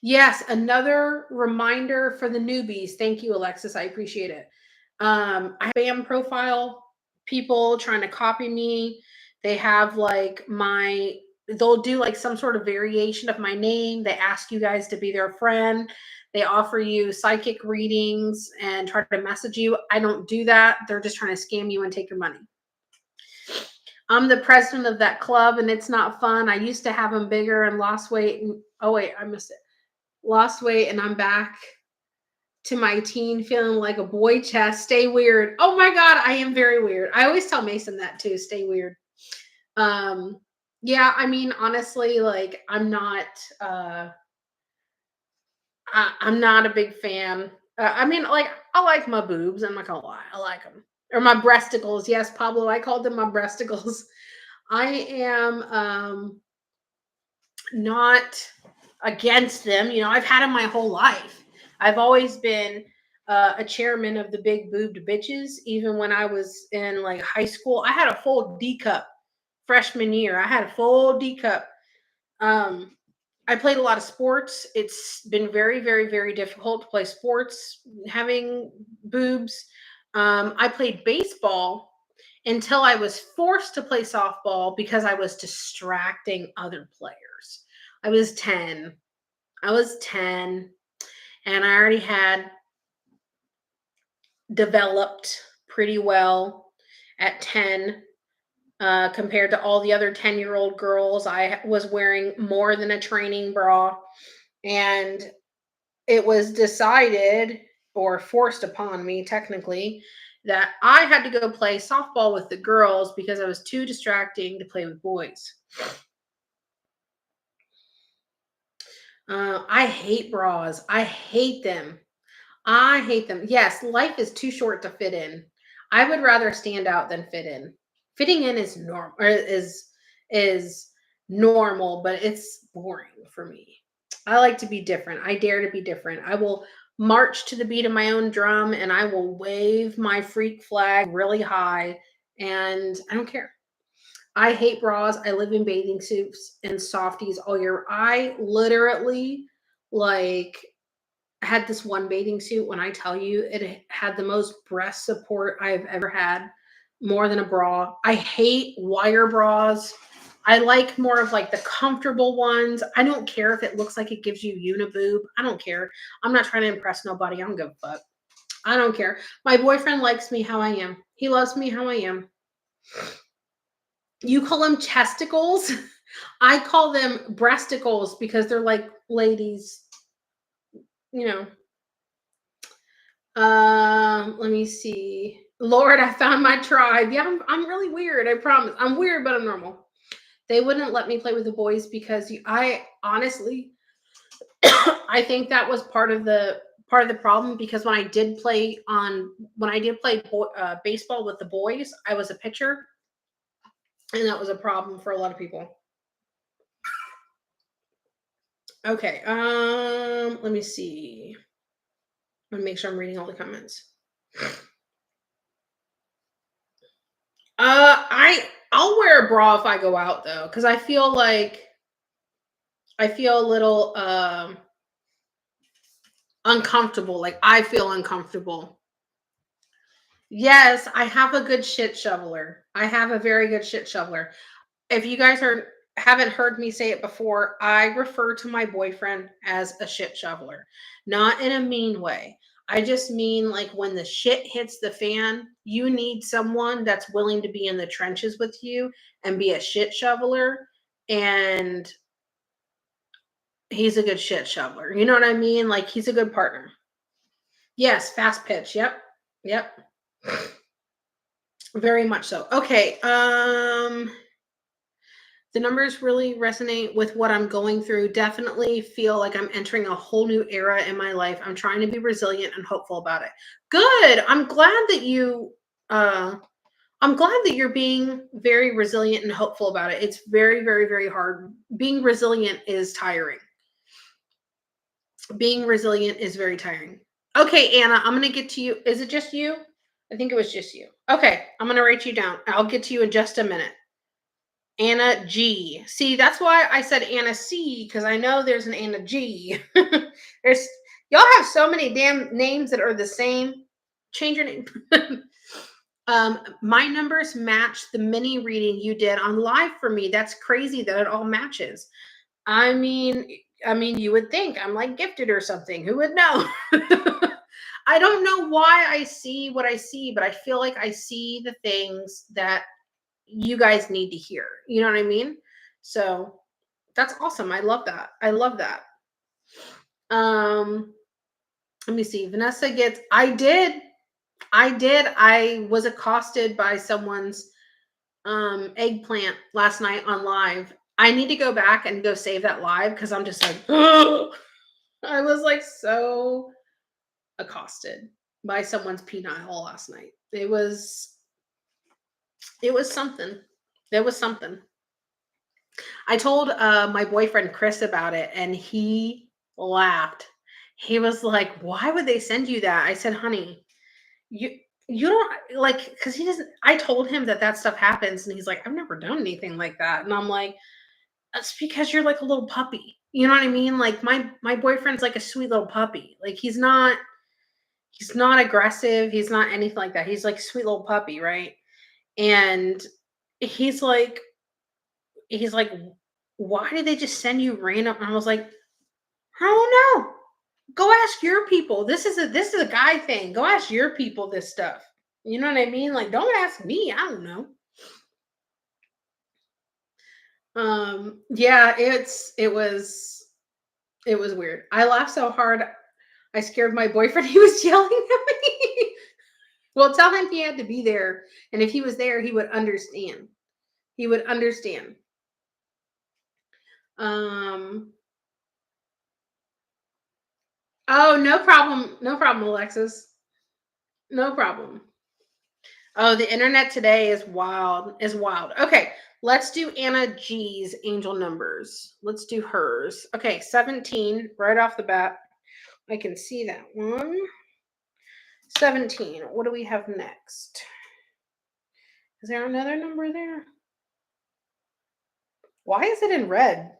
Yes, another reminder for the newbies. Thank you, Alexis. I appreciate it. I spam profile people trying to copy me. They have like they'll do like some sort of variation of my name. They ask you guys to be their friend. They offer you psychic readings and try to message you. I don't do that. They're just trying to scam you and take your money. I'm the president of that club and it's not fun. I used to have them bigger and lost weight. And oh, wait, I missed it. Lost weight and I'm back to my teen feeling like a boy chest. Stay weird. Oh my God, I am very weird. I always tell Mason that too. Stay weird. Um, yeah, I mean, honestly, like I'm not a big fan. I mean, like, I like my boobs. I'm not gonna lie, I like them. Or my breasticles. Yes, Pablo, I called them my breasticles. I am not against them. I've had them my whole life. I've always been a chairman of the big boobed bitches. Even when I was in like high school, I had a full D cup freshman year. I had a full D cup. Um, I played a lot of sports. It's been very, very, very difficult to play sports having boobs. I played baseball until I was forced to play softball because I was distracting other players. I was 10. I was 10 and I already had developed pretty well at 10 compared to all the other 10-year-old girls. I was wearing more than a training bra. And it was decided or forced upon me, technically, that I had to go play softball with the girls because I was too distracting to play with boys. I hate bras. I hate them. I hate them. Yes, life is too short to fit in. I would rather stand out than fit in. Fitting in is normal is normal, but it's boring for me. I like to be different. I dare to be different. I will march to the beat of my own drum and I will wave my freak flag really high and I don't care. I hate bras. I live in bathing suits and softies all year. I literally like had this one bathing suit when I tell you it had the most breast support I've ever had, more than a bra. I hate wire bras. I like more of like the comfortable ones. I don't care if it looks like it gives you uniboob. I don't care. I'm not trying to impress nobody. I don't give a fuck. I don't care. My boyfriend likes me how I am. He loves me how I am. You call them chesticles. I call them breasticles because they're like ladies, you know. Let me see. Lord, I found my tribe. Yeah, I'm really weird. I promise. I'm weird, but I'm normal. They wouldn't let me play with the boys because I honestly, I think that was part of the problem because when I did play baseball with the boys, I was a pitcher, and that was a problem for a lot of people. Okay, let me see. Let me make sure I'm reading all the comments. I'll wear a bra if I go out though, because I feel a little uncomfortable. Like I feel uncomfortable. Yes, I have a good shit shoveler. I have a very good shit shoveler. If you guys haven't heard me say it before, I refer to my boyfriend as a shit shoveler. Not in a mean way. I just mean like when the shit hits the fan, you need someone that's willing to be in the trenches with you and be a shit shoveler. And he's a good shit shoveler. You know what I mean? Like he's a good partner. Yes, fast pitch. Yep. Yep. Very much so. Okay. The numbers really resonate with what I'm going through. Definitely feel like I'm entering a whole new era in my life. I'm trying to be resilient and hopeful about it. Good. Uh I'm glad that you're being very resilient and hopeful about it. It's very, very, very hard. Being resilient is tiring. Being resilient is very tiring. Okay, Anna, I'm gonna get to you. Is it just you? I think it was just you. Okay, I'm gonna write you down. I'll get to you in just a minute. Anna G. See, that's why I said Anna C, because I know there's an Anna G. There's y'all have so many damn names that are the same. Change your name. My numbers match the mini reading you did on live for me. That's crazy that it all matches. I mean, you would think I'm like gifted or something. Who would know? I don't know why I see what I see, but I feel like I see the things that you guys need to hear. You know what I mean? So that's awesome. I love that. I love that. Um, let me see. Vanessa gets I was accosted by someone's eggplant last night on live. I need to go back and go save that live because I'm just like, ugh. I was like so accosted by someone's penile last night. It was something. It was something. I told my boyfriend Chris about it and he laughed. He was like, "Why would they send you that?" I said, "Honey, you don't like cuz he doesn't I told him that stuff happens and he's like, "I've never done anything like that." And I'm like, "That's because you're like a little puppy." You know what I mean? Like my boyfriend's like a sweet little puppy. Like he's not aggressive, he's not anything like that. He's like a sweet little puppy, right? And he's like he's like, "Why did they just send you random?" And I was like, "I don't know. Go ask your people. This is a guy thing. Go ask your people this stuff." You know what I mean? Like, don't ask me. I don't know. Yeah, it was weird. I laughed so hard I scared my boyfriend. He was yelling at me. Well, tell him he had to be there, and if he was there, he would understand. He would understand. Um. Oh, no problem. No problem, Alexis. No problem. Oh, the internet today is wild. Is wild. Okay, let's do Anna G's angel numbers. Let's do hers. Okay, 17 right off the bat. I can see that one. 17. What do we have next? Is there another number there? Why is it in red?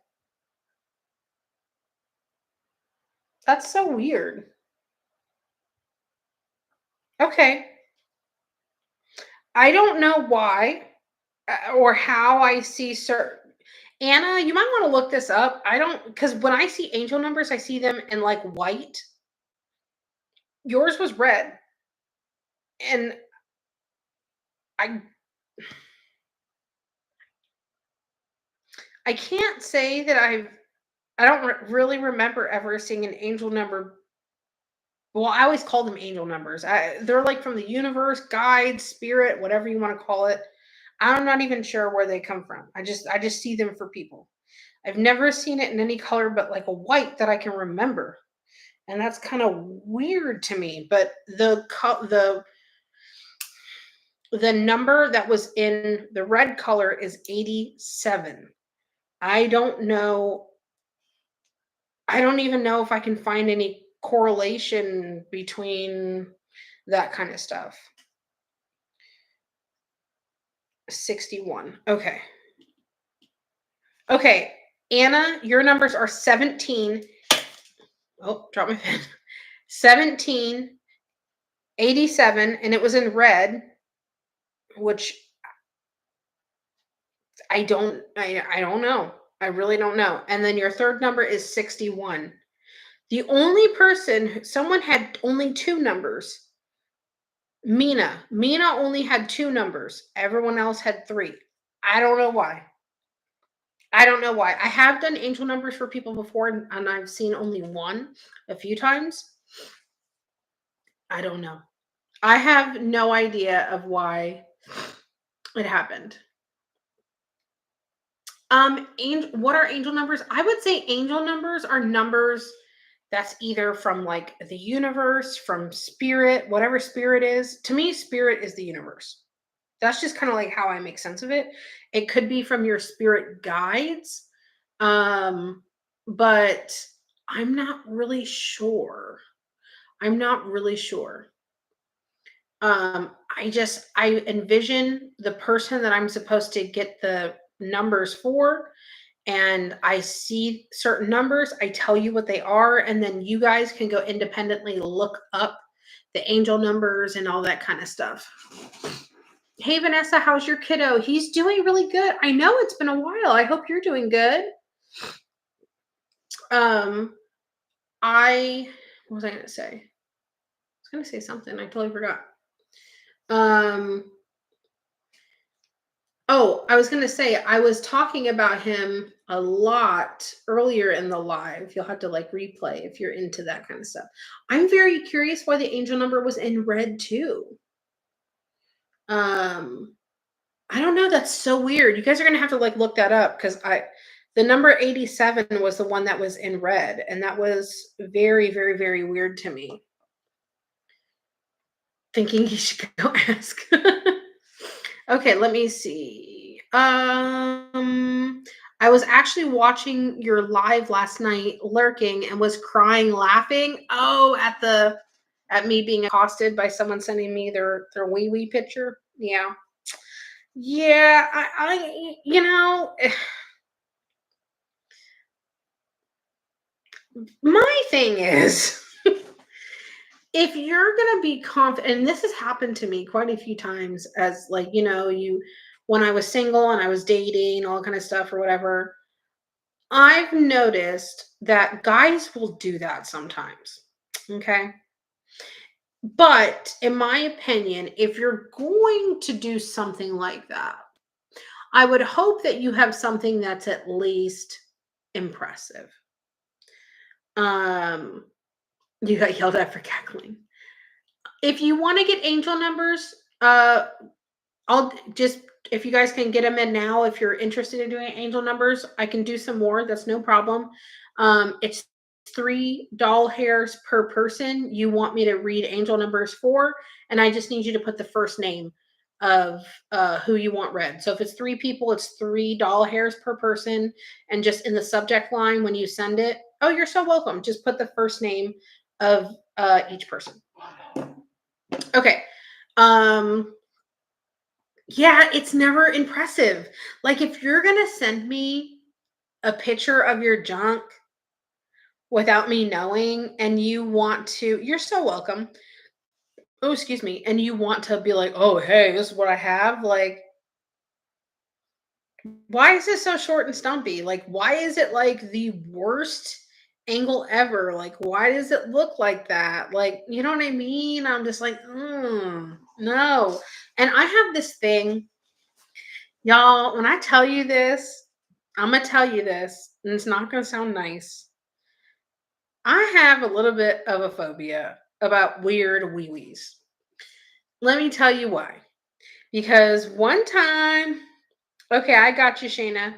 That's so weird. Okay. I don't know why or how I see certain. Anna, you might want to look this up. I don't, because when I see angel numbers, I see them in like white. Yours was red. And I I can't say that I don't really remember ever seeing an angel number Well, I always call them angel numbers. They're like from the universe, guide, spirit, whatever you want to call it. I'm not even sure where they come from. I just see them for people. I've never seen it in any color but like a white that I can remember. And that's kind of weird to me, but the number that was in the red color is 87. I don't know. I don't even know if I can find any correlation between that kind of stuff. 61. Okay. Okay. Anna, your numbers are 17. Oh, drop my pen. 17, 87, and it was in red, which I don't know. I really don't know. And then your third number is 61. The only person someone had only two numbers. Mina. Mina only had two numbers. Everyone else had three. I don't know why. I don't know why. I have done angel numbers for people before and I've seen only one a few times. I don't know. I have no idea of why it happened. What are angel numbers? I would say angel numbers are numbers that's either from like the universe, from spirit, whatever spirit is. To me, spirit is the universe. That's just kind of like how I make sense of it. It could be from your spirit guides, um, but I'm not really sure. I'm not really sure. I envision the person that I'm supposed to get the numbers for, and I see certain numbers, I tell you what they are, and then you guys can go independently look up the angel numbers and all that kind of stuff. Hey Vanessa, how's your kiddo? He's doing really good. I know it's been a while. I hope you're doing good. Um, I what was I gonna say? I was gonna say something. I totally forgot. Um, oh, I was gonna say I was talking about him a lot earlier in the live. You'll have to like replay if you're into that kind of stuff. I'm very curious why the angel number was in red too. Um, I don't know. That's so weird. You guys are gonna have to like look that up because the number 87 was the one that was in red, and that was very, very, very weird to me. Thinking you should go ask. Okay, let me see. I was actually watching your live last night, lurking, and was crying, laughing. Oh, at me being accosted by someone sending me their wee wee picture. Yeah, yeah. I my thing is, if you're gonna be confident, and this has happened to me quite a few times, as like you when I was single and I was dating, all kind of stuff or whatever. I've noticed that guys will do that sometimes. Okay. But in my opinion, if you're going to do something like that, I would hope that you have something that's at least impressive. Um, you got yelled at for cackling. If you want to get angel numbers, I'll just if you guys can get them in now, if you're interested in doing angel numbers, I can do some more. That's no problem. It's three doll hairs per person. You want me to read angel numbers for, and I just need you to put the first name of who you want read. So if it's three people, it's three doll hairs per person, and just in the subject line when you send it, oh, you're so welcome. Just put the first name of each person. Okay. Um, Yeah, it's never impressive. Like, if you're gonna send me a picture of your junk without me knowing and you're so welcome. Oh, excuse me. And you want to be like, oh, hey, this is what I have. Like, why is it so short and stumpy? Like, why is it like the worst angle ever? Like, why does it look like that? Like, you know what I mean? I'm just like, no. And I have this thing. Y'all, when I tell you this, I'm gonna tell you this, and it's not gonna sound nice. I have a little bit of a phobia. about weird wee wees. Let me tell you why. Because one time, okay, I got you, Shayna.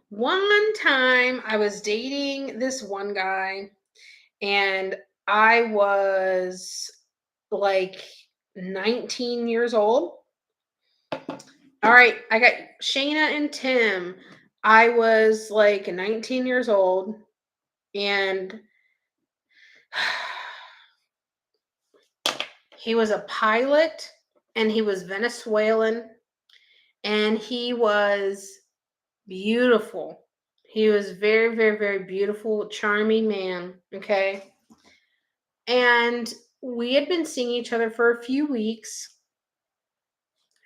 One time I was dating this one guy, and I was like 19 years old. All right, I got Shayna and Tim. I was like 19 years old, and he was a pilot, and he was Venezuelan, and he was beautiful. He was very, very, very beautiful, charming man. Okay. And we had been seeing each other for a few weeks.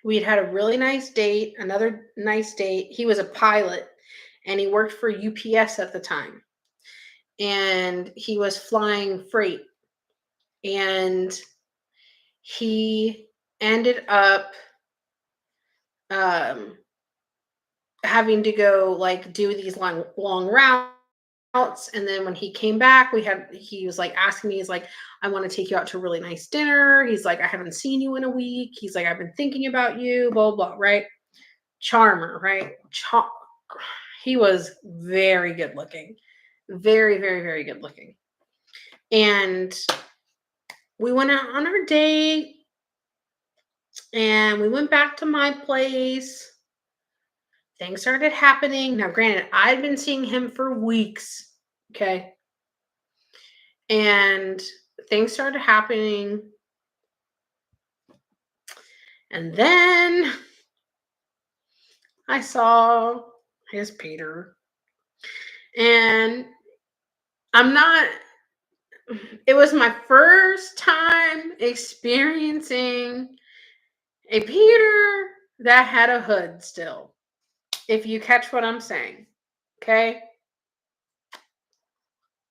We had had a really nice date, another nice date. He was a pilot and he worked for UPS at the time. And he was flying freight. And he ended up um, having to go like do these long routes. And then when he came back, he was like asking me, he's like, I want to take you out to a really nice dinner. He's like, I haven't seen you in a week. He's like, I've been thinking about you, blah blah, right? Charmer, right? He was very good looking. Very, very, very good looking. And we went out on our date and we went back to my place. Things started happening. Now, granted, I'd been seeing him for weeks. Okay. And things started happening. And then I saw his Peter. And I'm not, it was my first time experiencing a Peter that had a hood still, if you catch what I'm saying. Okay.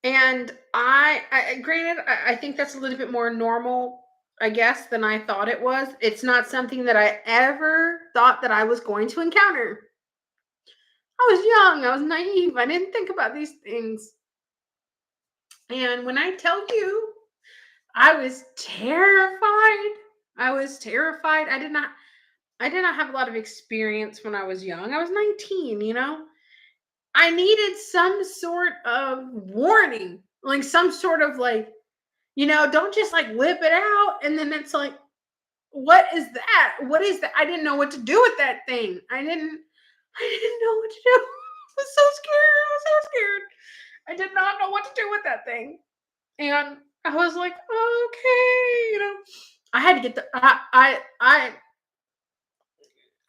And I granted, I think that's a little bit more normal, I guess, than I thought it was. It's not something that I ever thought that I was going to encounter. I was young, I was naive, I didn't think about these things. And when I tell you, I was terrified. I was terrified. I did not have a lot of experience when I was young. I was 19, you know? I needed some sort of warning, like some sort of like, don't just like whip it out and then it's like, what is that? What is that? I didn't know what to do with that thing. I didn't know what to do. I was so scared. I was so scared. I did not know what to do with that thing. And I was like, okay, I had to get the I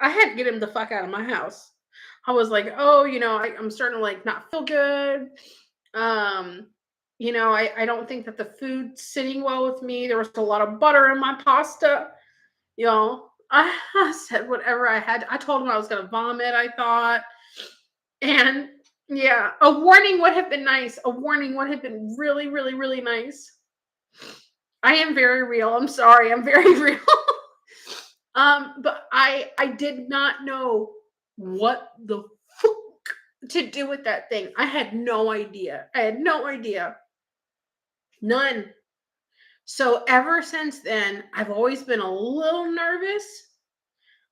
had to get him the fuck out of my house. I was like, oh, I'm starting to like not feel good. Um, I don't think that the food's sitting well with me. There was a lot of butter in my pasta. I said whatever I had. I told him I was gonna vomit, I thought. And yeah, a warning would have been nice. A warning would have been really, really, really nice. I am very real. I'm sorry. I'm very real. But I did not know what the fuck to do with that thing. I had no idea. I had no idea. None. So ever since then, I've always been a little nervous.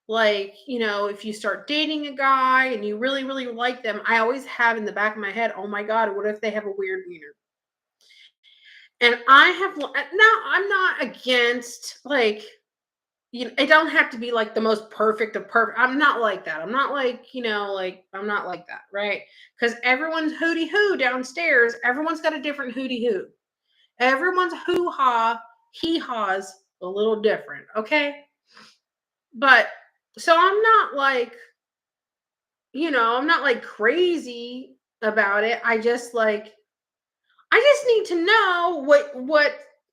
Like, if you start dating a guy and you really, really like them, I always have in the back of my head, oh my God, what if they have a weird wiener? And I have now, I'm not against like, it don't have to be like the most perfect of perfect. I'm not like that. I'm not like, like I'm not like that, right? Because everyone's hooty hoo downstairs. Everyone's got a different hooty hoo. Everyone's hoo ha, hee haws a little different, okay? But so I'm not like crazy about it. I just need to know what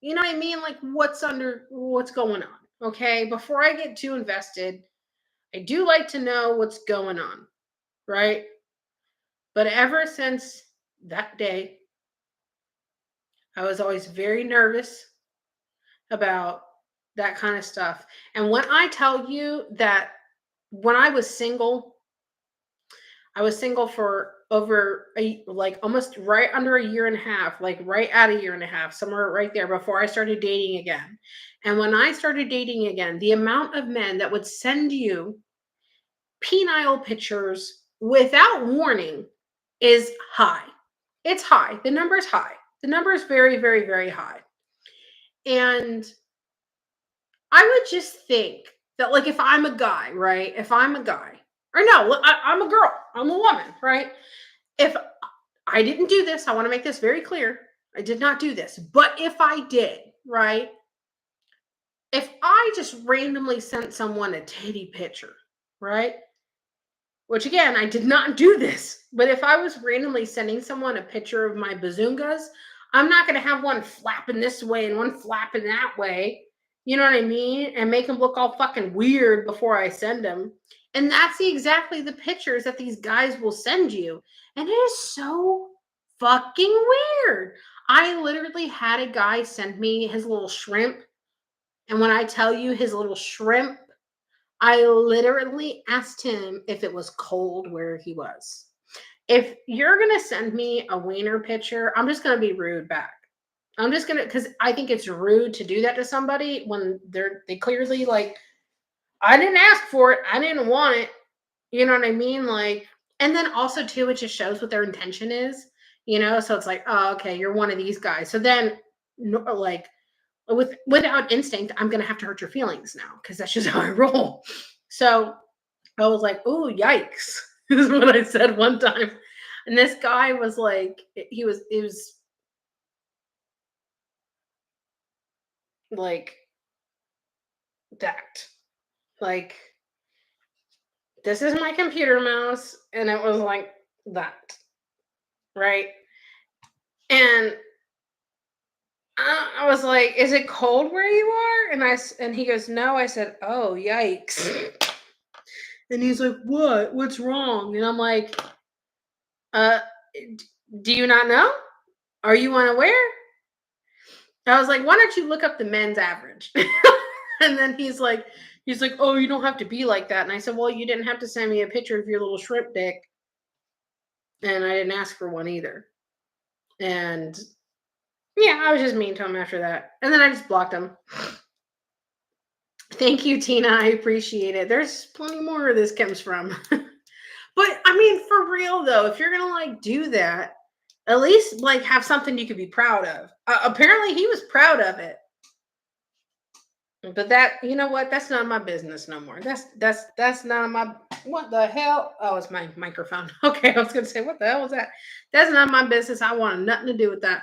you know what I mean, like what's going on, okay? Before I get too invested, I do like to know what's going on, right? But ever since that day, I was always very nervous about that kind of stuff. And when I tell you that when I was single, I was single for over almost right under a year and a half, like right at a year and a half, somewhere right there before I started dating again. And when I started dating again, the amount of men that would send you penile pictures without warning is high. It's high. The number is high. The number is very, very, very high. And I would just think that, like, if I'm a guy, right? If I'm a guy, or no, I'm a girl, I'm a woman, right? If I didn't do this, I want to make this very clear. I did not do this. But if I did, right? If I just randomly sent someone a titty picture, right? Which again, I did not do this. But if I was randomly sending someone a picture of my bazungas, I'm not going to have one flapping this way and one flapping that way. You know what I mean? And make them look all fucking weird before I send them. And that's exactly the pictures that these guys will send you. And it is so fucking weird. I literally had a guy send me his little shrimp. And when I tell you his little shrimp, I literally asked him if it was cold where he was. If you're going to send me a wiener picture, I'm just going to be rude back. I'm just going to, because I think it's rude to do that to somebody when they clearly, like, I didn't ask for it. I didn't want it. You know what I mean? Like, and then also too, it just shows what their intention is, So it's like, oh, okay, you're one of these guys. So then, like, without instinct, I'm gonna have to hurt your feelings now because that's just how I roll. So I was like, "Oh, yikes!" is what I said one time, and this guy was like, it was like that, like, this is my computer mouse, and it was like that, right? And I was like, "Is it cold where you are?" And he goes, "No." I said, "Oh, yikes." And he's like, "What? What's wrong?" And I'm like, "Uh, do you not know? Are you unaware?" I was like, "Why don't you look up the men's average?" And then he's like, "Oh, you don't have to be like that." And I said, "Well, you didn't have to send me a picture of your little shrimp dick, and I didn't ask for one either." And yeah, I was just mean to him after that. And then I just blocked him. Thank you, Tina. I appreciate it. There's plenty more where this comes from. But I mean, for real though, if you're gonna like do that, at least like have something you could be proud of. Apparently, he was proud of it. But that, you know what? That's none of my business no more. That's none of my. What the hell? Oh, it's my microphone. Okay, I was gonna say, what the hell was that? That's none of my business. I wanted nothing to do with that.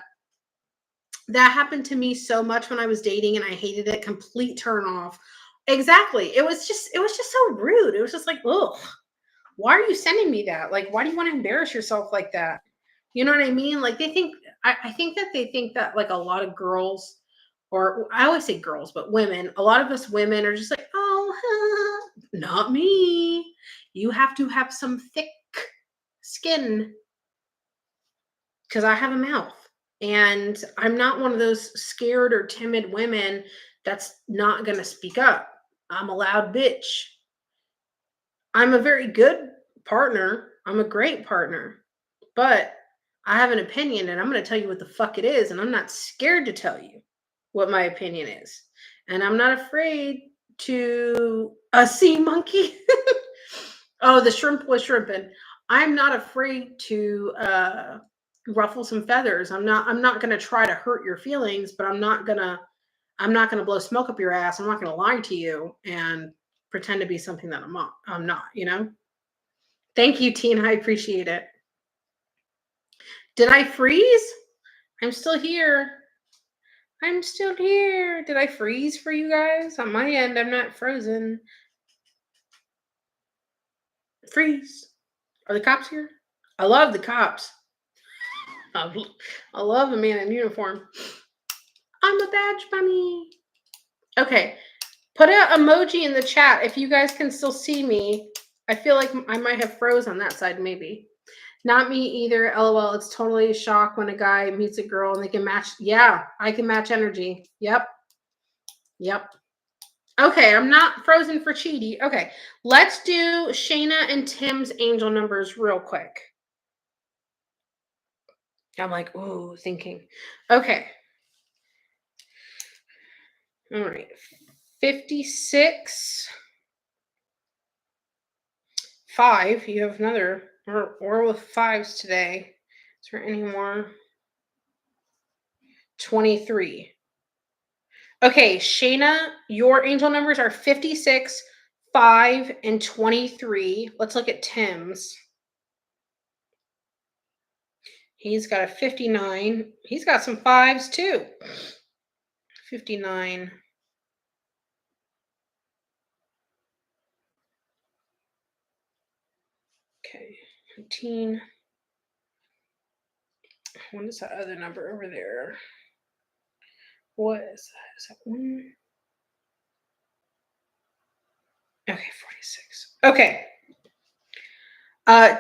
That happened to me so much when I was dating, and I hated it. Complete turn off. Exactly. It was just so rude. It was just like, ugh. Why are you sending me that? Like, why do you want to embarrass yourself like that? You know what I mean? Like, I think that they think that, like, a lot of girls, or I always say girls, but women, a lot of us women are just like, oh, not me. You have to have some thick skin because I have a mouth. And I'm not one of those scared or timid women that's not going to speak up. I'm a loud bitch. I'm a very good partner. I'm a great partner. But I have an opinion and I'm going to tell you what the fuck it is. And I'm not scared to tell you what my opinion is. And I'm not afraid to a sea monkey. Oh, the shrimp was shrimping. I'm not afraid to ruffle some feathers. I'm not going to try to hurt your feelings, but I'm not going to blow smoke up your ass. I'm not going to lie to you and pretend to be something that I'm not. Thank you, Tina. I appreciate it. Did I freeze? I'm still here. I'm still here. Did I freeze for you guys? On my end, I'm not frozen. Freeze. Are the cops here? I love the cops. I love a man in uniform. I'm a badge bunny. Okay. Put an emoji in the chat if you guys can still see me. I feel like I might have froze on that side, maybe. Not me either. LOL. It's totally a shock when a guy meets a girl and they can match. Yeah, I can match energy. Yep. Yep. Okay, I'm not frozen for Cheaty. Okay, let's do Shayna and Tim's angel numbers real quick. I'm like, ooh, thinking. Okay, all right. 56, 5. You have another. We're with fives today. Is there any more? 23. Okay, Shayna, your angel numbers are 56, 5, and 23. Let's look at Tim's. He's got a 59. He's got some fives too. 59. Okay, 19. What is that other number over there? What is that? Is that one? Okay, 46. Okay.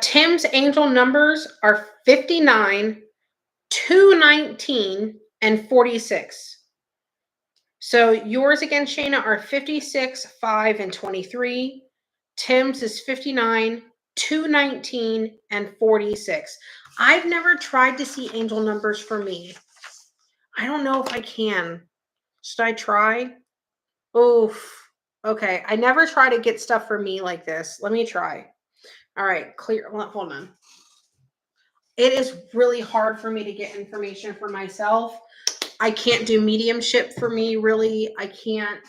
Tim's angel numbers are 59, 219, and 46. So yours again, Shayna, are 56, 5, and 23. Tim's is 59, 219, and 46. I've never tried to see angel numbers for me. I don't know if I can. Should I try? Oof. Okay. I never try to get stuff for me like this. Let me try. All right. Clear. Hold on. It is really hard for me to get information for myself. I can't do mediumship for me, really. I can't.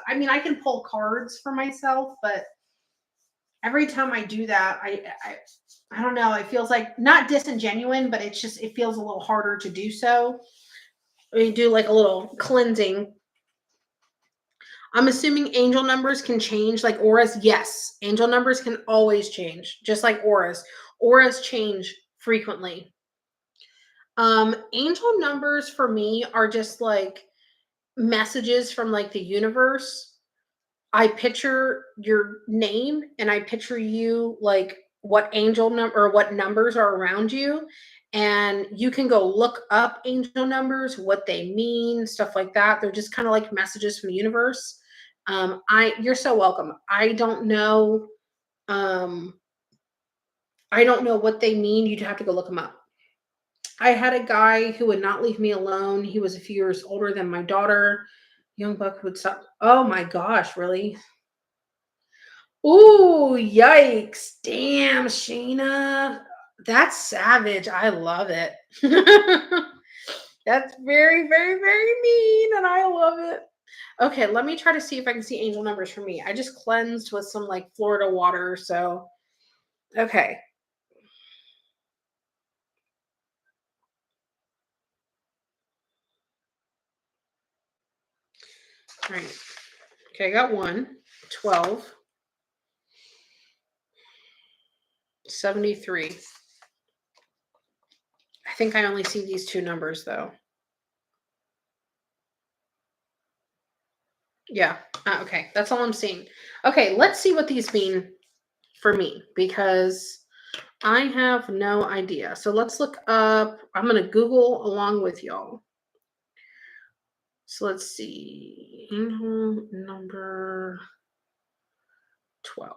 I mean, I can pull cards for myself, but every time I do that, I don't know. It feels like not disingenuine, but it feels a little harder to do so. We do like a little cleansing. I'm assuming angel numbers can change like auras. Yes, angel numbers can always change, just like auras. Auras change frequently. Angel numbers for me are just like messages from like the universe. I picture your name and I picture you like what angel number or what numbers are around you. And you can go look up angel numbers, what they mean, stuff like that. They're just kind of like messages from the universe. You're so welcome. Um, I don't know what they mean. You'd have to go look them up. I had a guy who would not leave me alone. He was a few years older than my daughter. Young buck would stop. Oh my gosh, really? Ooh, yikes. Damn, Sheena. That's savage. I love it. That's very, very, very mean, and I love it. Okay, let me try to see if I can see angel numbers for me. I just cleansed with some like Florida water, so okay. All right. Okay, I got 1, 12, 73. I think I only see these two numbers though. Yeah. Okay. That's all I'm seeing. Okay. Let's see what these mean for me because I have no idea. So let's look up. I'm going to Google along with y'all. So let's see. Angel number 12.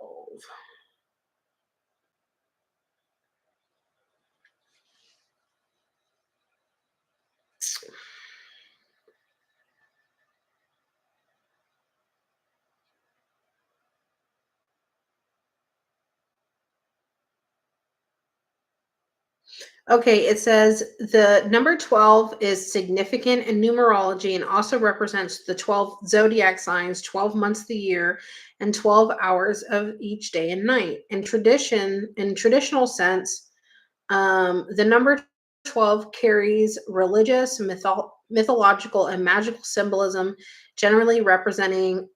Okay, it says the number 12 is significant in numerology and also represents the 12 zodiac signs, 12 months of the year, and 12 hours of each day and night. In traditional sense, the number 12 carries religious, mythological, and magical symbolism, generally representing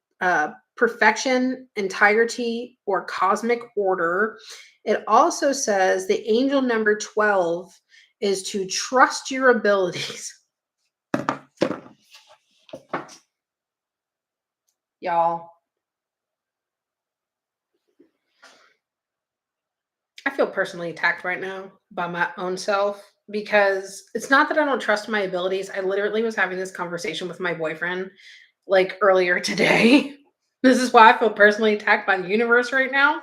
perfection, entirety, or cosmic order. It also says the angel number 12 is to trust your abilities. Y'all, I feel personally attacked right now by my own self because it's not that I don't trust my abilities. I literally was having this conversation with my boyfriend like earlier today. this is why I feel personally attacked by the universe right now,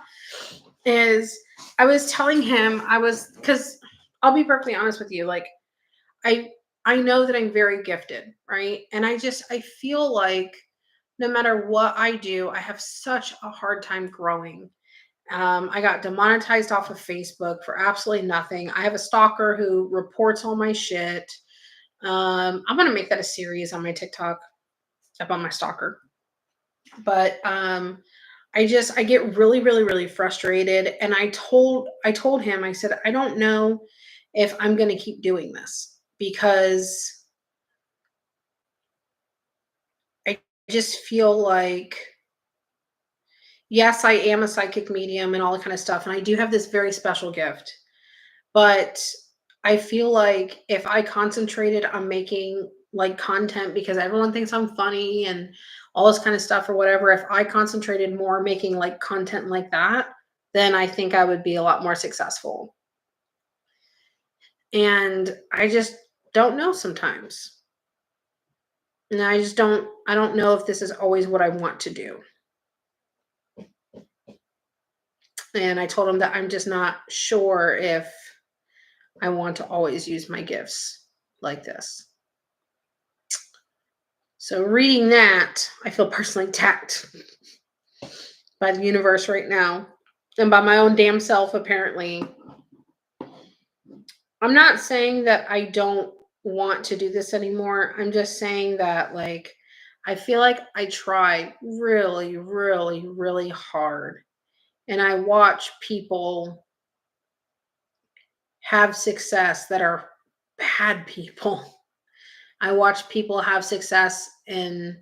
is I was telling him because I'll be perfectly honest with you, like I I know that I'm very gifted, right? And I feel like no matter what I do, I have such a hard time growing. I got demonetized off of Facebook for absolutely nothing. I have a stalker who reports all my shit. I'm gonna make that a series on my TikTok about my stalker. But I get really, really, really frustrated. And I told him, I said, I don't know if I'm gonna keep doing this because I just feel like yes, I am a psychic medium and all that kind of stuff. And I do have this very special gift. But I feel like if I concentrated on making like content because everyone thinks I'm funny and all this kind of stuff or whatever, if I concentrated more making like content like that, then I think I would be a lot more successful. And I just don't know sometimes. And I don't know if this is always what I want to do. And I told him that I'm just not sure if I want to always use my gifts like this. So reading that, I feel personally attacked by the universe right now and by my own damn self, apparently. I'm not saying that I don't want to do this anymore. I'm just saying that, like, I feel like I tried really, really, really hard. And I watch people have success that are bad people. I watch people have success in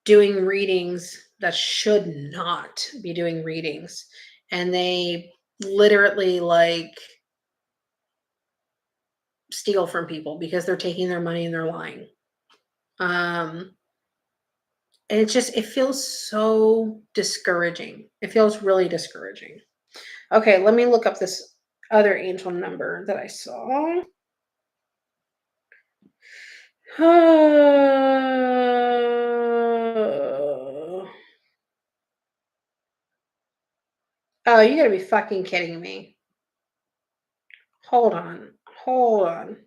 doing readings that should not be doing readings. And they literally like steal from people because they're taking their money and they're lying. And it feels so discouraging. It feels really discouraging. Okay, let me look up this other angel number that I saw. Oh, you gotta be fucking kidding me. Hold on. Hold on.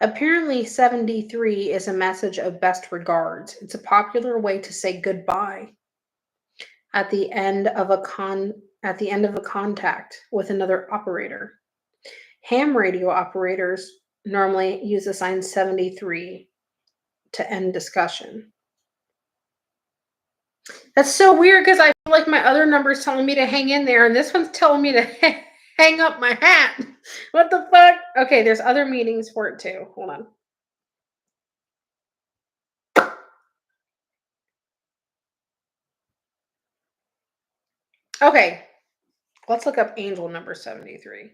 Apparently, 73 is a message of best regards. It's a popular way to say goodbye at the end of a contact with another operator. Ham radio operators normally use the sign 73 to end discussion. That's so weird because I feel like my other number is telling me to hang in there, and this one's telling me to hang up my hat. What the fuck? Okay, there's other meanings for it too. Hold on. Okay, let's look up angel number 73.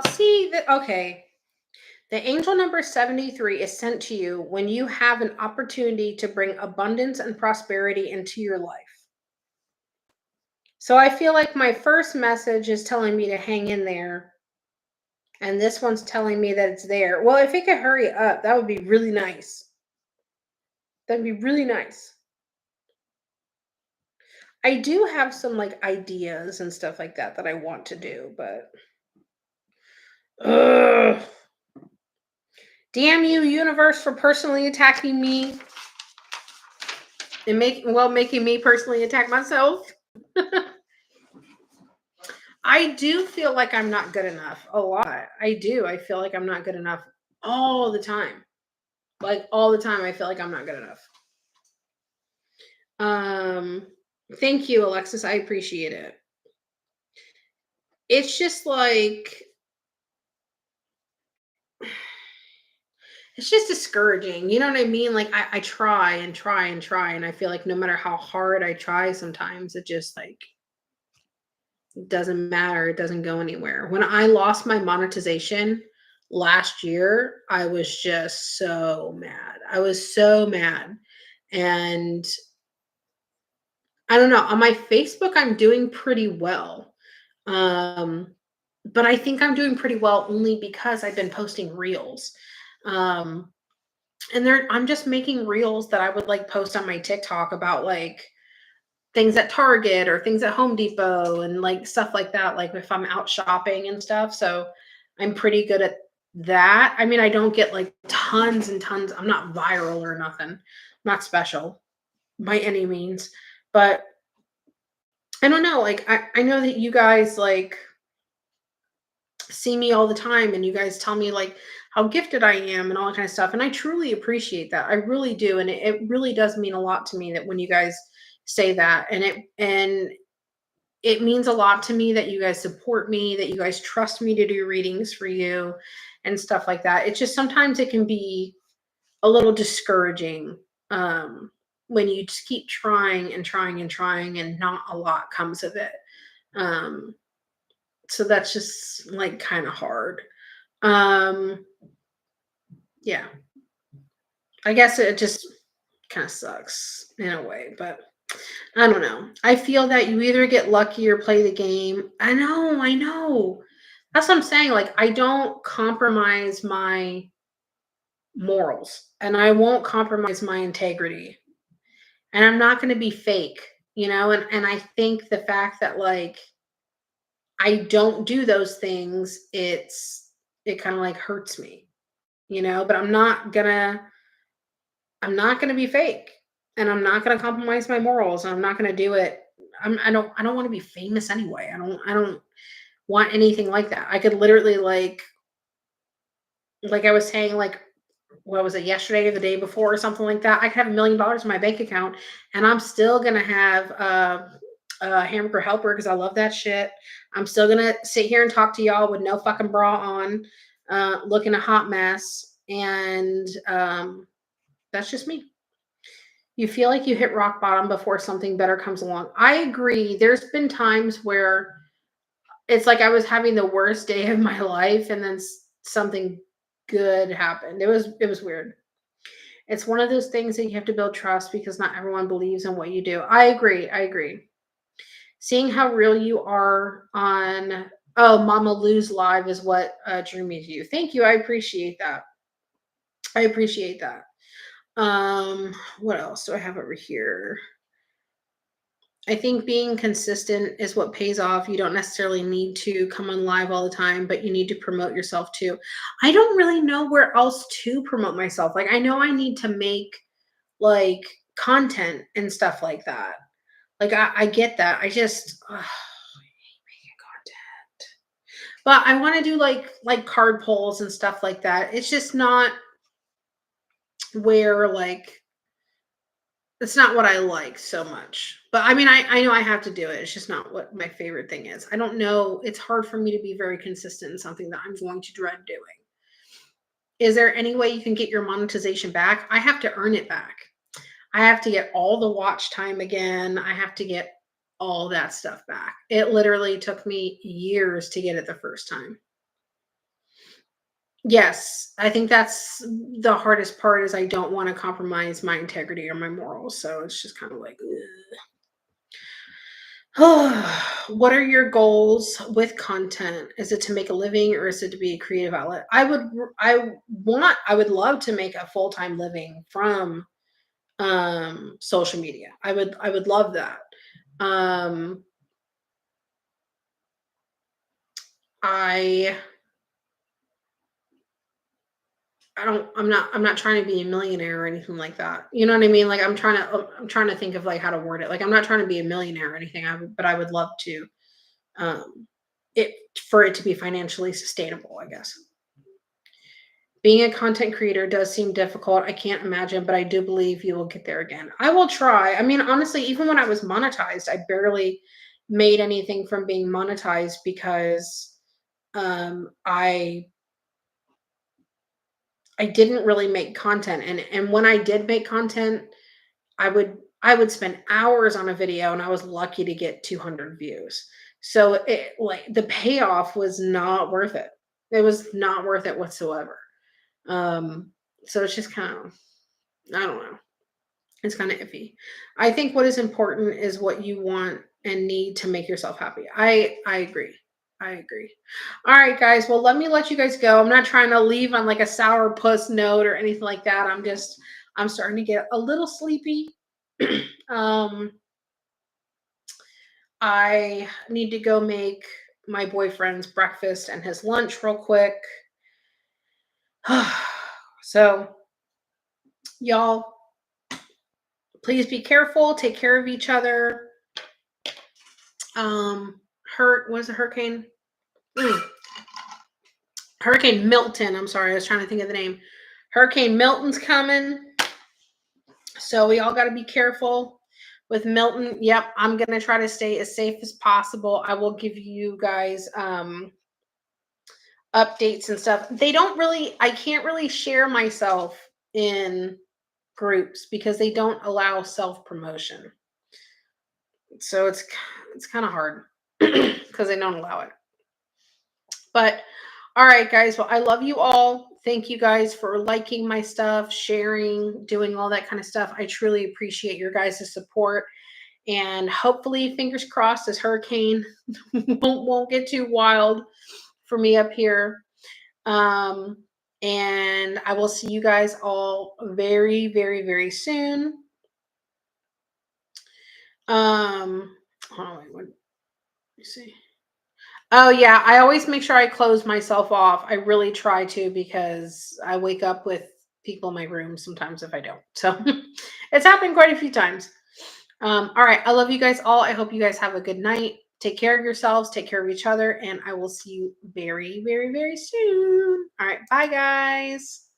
See that okay. The angel number 73 is sent to you when you have an opportunity to bring abundance and prosperity into your life. So I feel like my first message is telling me to hang in there, and this one's telling me that it's there. Well, if it could hurry up, that would be really nice. That'd be really nice. I do have some like ideas and stuff like that that I want to do, but ugh. Damn you, universe, for personally attacking me and making me personally attack myself. I do feel like I'm not good enough a lot. I do. I feel like I'm not good enough all the time. Like all the time, I feel like I'm not good enough. Um, Thank you, Alexis. I appreciate it. It's just like it's just discouraging. You know what I mean? Like I try and try and try, and I feel like no matter how hard I try, sometimes it just like it doesn't matter. It doesn't go anywhere. When I lost my monetization last year, I was just so mad. I was so mad. And I don't know, on my Facebook, I'm doing pretty well. Um, but I think I'm doing pretty well only because I've been posting reels. Um, and I'm just making reels that I would like post on my TikTok about like things at Target or things at Home Depot and like stuff like that, like if I'm out shopping and stuff. So I'm pretty good at that. I mean, I don't get like tons and tons. I'm not viral or nothing. I'm not special by any means. But I don't know. Like I know that you guys like see me all the time and you guys tell me like how gifted I am and all that kind of stuff. And I truly appreciate that. I really do. And it really does mean a lot to me that when you guys say that and it means a lot to me that you guys support me, that you guys trust me to do readings for you and stuff like that. It's just sometimes it can be a little discouraging when you just keep trying and trying and trying and not a lot comes of it. Um, so that's just like kind of hard. Um, yeah, I guess it just kind of sucks in a way, but I don't know. I feel that you either get lucky or play the game. I know. That's what I'm saying. Like, I don't compromise my morals and I won't compromise my integrity. And I'm not going to be fake, And I think the fact that, like, I don't do those things, it kind of like hurts me, But I'm not gonna be fake, and I'm not gonna compromise my morals, and I'm not gonna do it. I don't wanna be famous anyway. I don't want anything like that. I could literally like I was saying, like, what was it, yesterday or the day before or something like that? I could have $1,000,000 in my bank account, and I'm still gonna have a hamburger helper because I love that shit. I'm still gonna sit here and talk to y'all with no fucking bra on, looking a hot mess, and that's just me. You feel like you hit rock bottom before something better comes along. I agree. There's been times where it's like I was having the worst day of my life and then something good happened. It was weird. It's one of those things that you have to build trust because not everyone believes in what you do. I agree. I agree. Seeing how real you are on Mama Lou's live is what drew me to you. Thank you. I appreciate that. I appreciate that. What else do I have over here? I think being consistent is what pays off. You don't necessarily need to come on live all the time, but you need to promote yourself too. I don't really know where else to promote myself. Like, I know I need to make like content and stuff like that. Like, I get that. I just I hate making content. But I want to do like card polls and stuff like that. It's just not where like it's not what I like so much. But I mean, I know I have to do it. It's just not what my favorite thing is. I don't know. It's hard for me to be very consistent in something that I'm going to dread doing. Is there any way you can get your monetization back? I have to earn it back. I have to get all the watch time again. I have to get all that stuff back. It literally took me years to get it the first time. Yes, I think that's the hardest part is I don't want to compromise my integrity or my morals. So it's just kind of like, what are your goals with content? Is it to make a living or is it to be a creative outlet? I would love to make a full-time living from social media. I would love that. Um I I'm not trying to be a millionaire or anything like that. You know what I mean? Like I'm trying to think of like how to word it. Like I'm not trying to be a millionaire or anything. But I would love to um it for it to be financially sustainable, I guess. Being a content creator does seem difficult. I can't imagine, but I do believe you will get there again. I will try. I mean, honestly, even when I was monetized, I barely made anything from being monetized because I didn't really make content, and when I did make content, I would spend hours on a video, and I was lucky to get 200 views. So it like the payoff was not worth it. It was not worth it whatsoever. Um, so it's just kind of I don't know. It's kind of iffy. I think what is important is what you want and need to make yourself happy. I agree. I agree. All right, guys. Well, let you guys go. I'm not trying to leave on like a sour puss note or anything like that. I'm starting to get a little sleepy. um, I need to go make my boyfriend's breakfast and his lunch real quick. So, y'all, please be careful. Take care of each other. Hurt was a hurricane. Mm, Hurricane Milton. I'm sorry, I was trying to think of the name. Hurricane Milton's coming, so we all got to be careful with Milton. Yep, I'm gonna try to stay as safe as possible. I will give you guys updates and stuff. They don't really. I can't really share myself in groups because they don't allow self promotion. So it's kind of hard because they don't allow it. But all right, guys. Well, I love you all. Thank you guys for liking my stuff, sharing, doing all that kind of stuff. I truly appreciate your guys' support. And hopefully, fingers crossed, this hurricane won't get too wild for me up here. Um, and I will see you guys all very, very, very soon. Hold on, wait, let me see. Oh yeah, I always make sure I close myself off. I really try to because I wake up with people in my room sometimes if I don't. So it's happened quite a few times. All right, I love you guys all. I hope you guys have a good night. Take care of yourselves, take care of each other, and I will see you very, very, very soon. All right, bye guys.